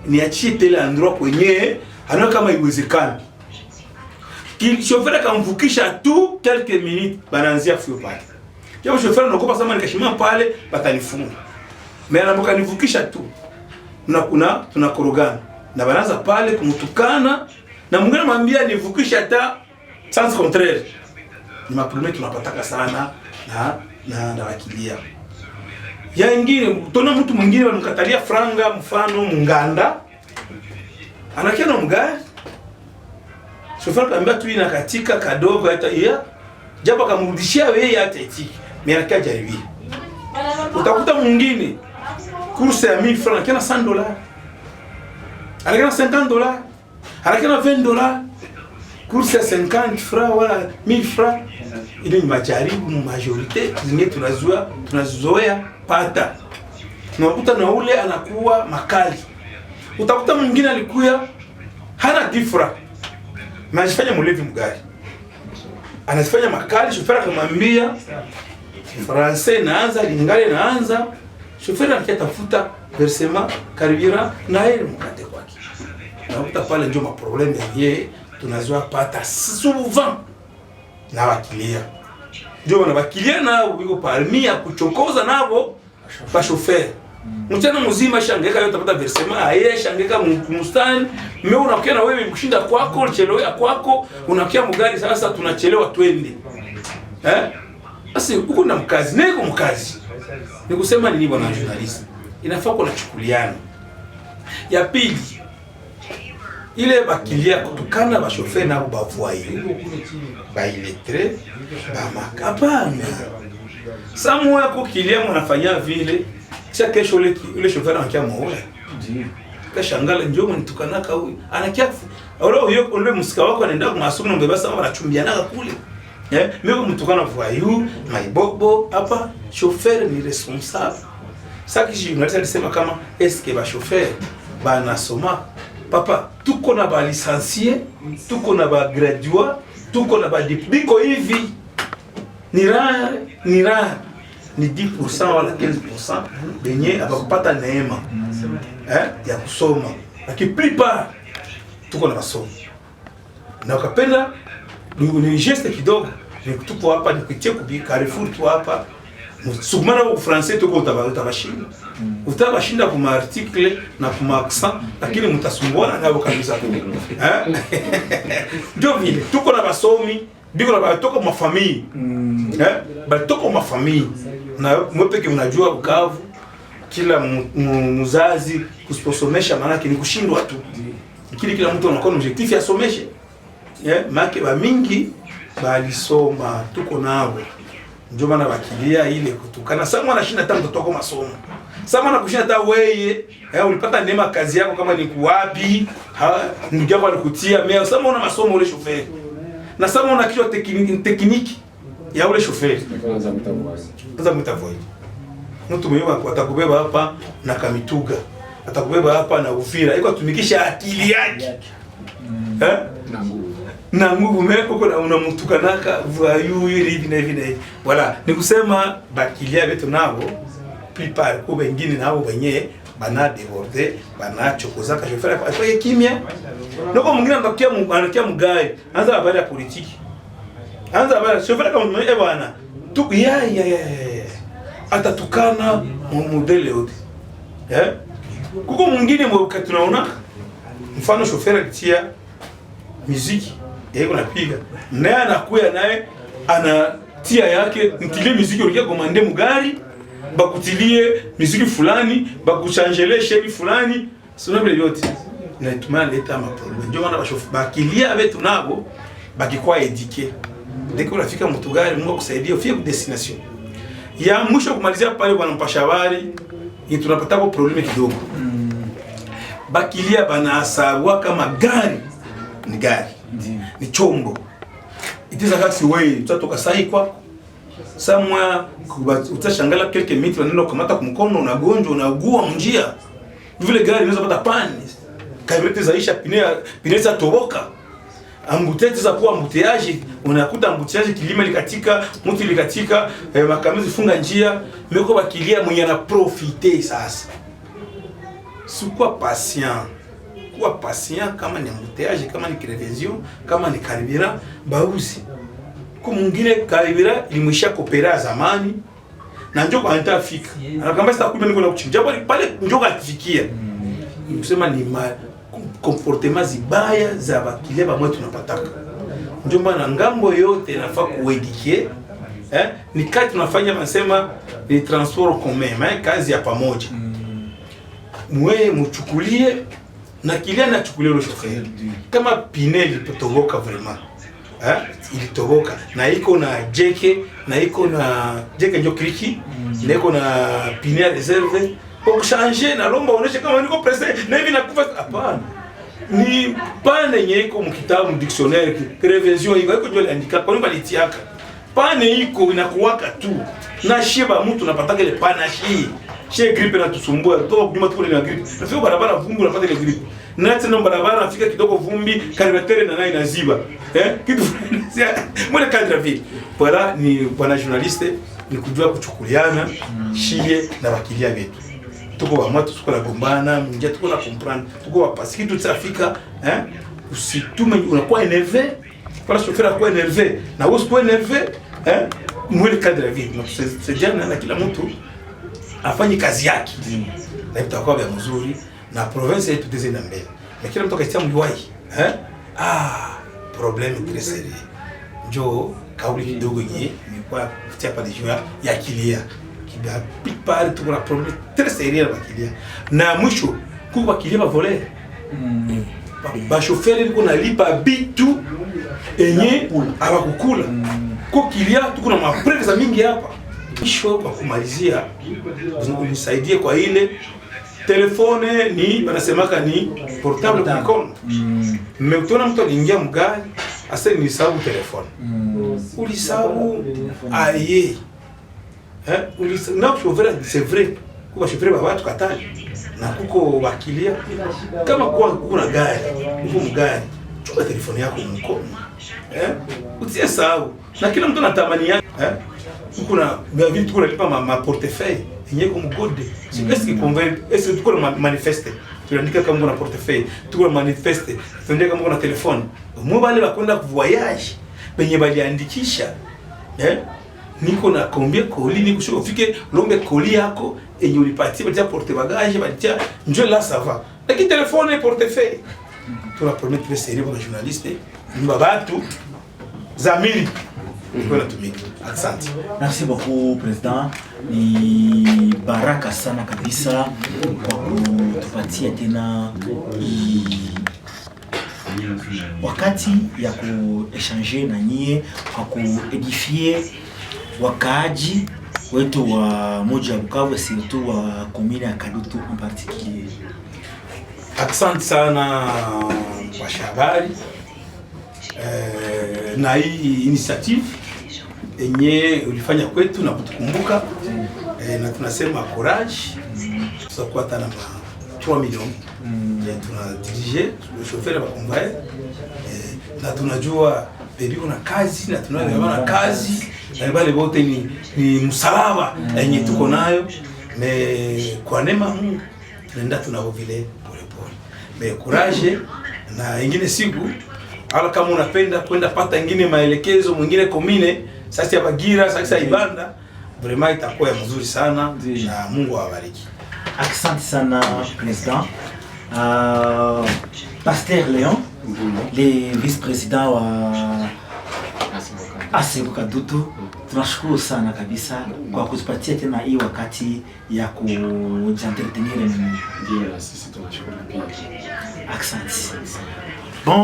Speaker 2: Niachie tele endroit kwenye anaona kama iwezekana. Chauffeur akamvukisha tu quelques minutes bananzia fio pale. Kwa chauffeur anaogopa sama nikashima pale batanifunga. Mais anaboka nivukisha tu. Tunakorogana. Na banaanza pale kumtukana na mwingine anamwambia nivukisha hata sans contraire. Ni maproblème tunapataka sana na wakilia. Ya ingine tuna mtu mwingine wanamkatalia franga mfano mnganda. Anakia na mgari. Chauffeur kaambia tu ina katika kadogo hata ya japo akamrudishia wewe hata etiki. Mais anakia jaribia. Utakuta mwingine course ya 1000 francs anakia na $100. Anakia na $50. Anakia na $20. Course ya 50 francs wala 1000 francs. Ile ni majaribu majorite zingine tunazoea pata. Unakuta na ule anakuwa makali. Utakuta mwingine alikuya hana difra. Anajifanya mlevi mgari. Anajifanya makali, chauffeur akamwambia français naanza, lingale naanza. Chauffeur anakitafuta versement carburant na ile mkate kwake. Unakuta pale ndio maproblème yeye tunazoea pata souvent na wakilia. Ndio wana wakilia nao biko parmi ya kuchokoza nabo ba chauffeur. Mchana mzima shangeka yote utapata versement aye shangeka mustani mimi unakia na wewe kushinda kwako chelewa kwako unakia mgari sasa tunachelewa twende. Basi huko na mkazi neko mkazi. Nikusema nini bwana journalist? Inafaa kuna chukuliana. Ya pili ile bakilia kutukana ba chauffeur na ba voyer. Ba iletre ba makapana. Samu yako kilia mnafanya vile kisha kesho ule chauffeur anakia mmoja. Ndio. Kashangala njoo mnitukanaka huyu. Anakia ule ule msika wako anaenda kwa masomo mbeba sana wanachumbiana kule. Mimi mtukana voyou, maibobo hapa chauffeur ni responsable. Sasa journaliste alisema kama est-ce que ba chauffeur ba nasoma papa tuko na ba licencié, tuko na ba graduat, tuko na ba dipliko hivi. Ni rare ni 10% wala 15% benye abapata neema ya kusoma. Lakini plupart tuko na masomo. Na ukapenda ni geste kidogo ni tupo hapa ni kutie kubi Carrefour tu hapa sugmana kwa français tuko utabashinda utabashinda kwa article na kwa accent lakini mtasumbuana nao kabisa ndio vile tuko na basomi biko na batoka ma famille batoko ma famille na mwepeke unajua Bukavu kila mzazi kusiposomesha maana ni kushindwa tu. Kila mtu anakuwa na objectif asomeshe. Maana ba mingi balisoma tuko nao. Ndio maana bakilia ile kutukana. Sasa mwana shinda tangu kutoka masomo. Sasa mwana kushinda hata wewe, ulipata neema kazi yako kama ni kuwapi, ndugu yako alikutia mea. Sasa mwana masomo ule shoferi. Na sasa mwana kichwa tekniki ya ule shoferi. Sasa mtavoi. Mtu mwenyewe atakubeba hapa na Kamituga. Atakubeba hapa na Uvira. Iko atumikisha akili yake. Na nguvu meko kuna unamtukanaka vayu hivi na hivi na hivi. Voilà, ni kusema bakilia betu nabo plupart kwa wengine nabo wenyewe bana déborder, bana chokoza ka shofera kwa kimya. Noko mwingine anakia mgai, anza habari ya politiki. Anza habari shofera kama bwana. Tu ya atatukana modele yote. Kuko mwingine mwaka tunaona mfano shofera kitia muziki yeye anapiga naye anakuya naye anatia yake mtilie muziki ulikia komande mugari bakutilie muziki fulani bakuchangelee sheri fulani sio vile yote na itumana leta ma problem ndio maana bakilia betu nabo bakikuwa éduqué dès que unafika mtu gari Mungu kusaidia ufike ku destination ya mwisho kumalizia pale bwana mpashabari ni tunapata kwa problem kidogo bakilia banasawa kama gari ni gari ni chombo itiza kasi wewe utatoka sahi kwa samwa utashangala quelques minutes wanaenda kukamata kumkono unagonjwa unaugua mjia vile gari inaweza pata pani kaibete zaisha pine za toboka ambutete za kuwa ambutiaje unakuta ambutiaje kilima likatika mtu likatika makamizi funga njia meko bakilia mwenye na profiter sasa sikuwa patient kuwa patient kama ni embouteillage kama ni crevaison kama ni carburant bauzi kwa mwingine carburant ilimwisha kopera zamani na njoo kwa nitafika anakamba sasa kumbe niko na kuchinja pale njoo katifikia kusema ni comportement zibaya za bakile ba mwetu tunapataka ndio maana ngambo yote inafaa kuedike ni kati tunafanya nasema ni transport commun kazi ya pamoja mwe mchukulie na kilia na chukulia ule shoferi kama pine ilipotoboka vraiment ilitoboka na iko na jeke na iko na jeke ndio kriki na iko na pine reserve pour changer na lomba oneshe kama niko pressé na hivi nakufa hapana ni pane nyeko mkitabu dictionnaire crevaison iko ndio handicap kwa nini balitiaka pane iko inakuwaka tu na shiba mtu napataka ile pana shi gripe na tusumbua toka kujuma tukule na gripe nafika barabara vumbi unapata ile gripe na tena barabara nafika kidogo vumbi karibatere na nayo inaziba kitu mbona kadra vile voilà ni bwana journaliste ni kujua kuchukuliana shie na wakilia wetu tuko wa matu tuko na gombana mnje tuko na comprendre tuko wa parce que tout ça fika usitume unakuwa énervé voilà chauffeur anakuwa énervé na wewe usipo énervé mwele kadra vile c'est jana na kila mtu afanye kazi yake na itakuwa bya mzuri na province yetu tezenda mbele na kila mtu akaitia mliwai problème très sérieux njo kauli kidogo yenye nilikuwa kutia pale juu ya kilia kibia pale tuko na problème très sérieux na kilia na mwisho kwa kilia ba voler ba chauffeur liko na lipa bitu enye abakukula kwa kilia tuko na mapreve za mingi hapa kisho kwa kumalizia unisaidie kwa ile telefone ni wanasemaka ni portable kwa mkono mmeutona mtu aliingia mgari asa ni sababu telefone ulisabu aye na chauffeur c'est vrai kwa chauffeur ba watu katali na kuko wakilia kama kwa kuna gari uko mgari chukua telefone yako mkono utie sababu na kila mtu anatamani yake kuna vitu kuna lipa ma portefeuille yenye comme code est-ce que convient est-ce que tuko na manifeste tunaandika kama una portefeuille tuko na manifeste tunaandika kama una telefone mwe bale bakwenda ku voyage benye baliandikisha niko na combien colis niko sio ufike lombe colis yako yenye ulipatia batia porte bagage batia njoo là ça va lakini telefone et portefeuille tuna promettre très sérieux pour les journalistes mbabatu zamiri. Merci beaucoup, Président.
Speaker 4: ni baraka sana kabisa kwa kutupatia tena wakati ya kuechange na nyie kwa kuedifie wakaaji wetu wa moja ya Bukavu, surtout wa commune ya Kadutu en particulier.
Speaker 2: Asante sana kwa habari na hii initiative yenye ulifanya kwetu na kutukumbuka na tunasema courage. Tutakuwa tana ma 3 millions tuna dirige le chauffeur wa convoyeur na tunajua bebi kuna kazi na tunaona kazi na wale wote ni msalaba yenye tuko nayo kwa neema Mungu tunaenda tunao vile pole pole courage na ingine siku ala kama unapenda kwenda pata ingine maelekezo mwingine komine sasa ya Bagira sasa Ibanda vraiment itakuwa ya mzuri sana na Mungu awabariki.
Speaker 4: Asante sana President. Pasteur Léon, le vice-président wa ASECO Kadutu, tunashukuru sana kabisa kwa kutupatia tena hii wakati ya kujientretenir.
Speaker 3: Ndio, sisi tunashukuru pia.
Speaker 4: Asante. Bon.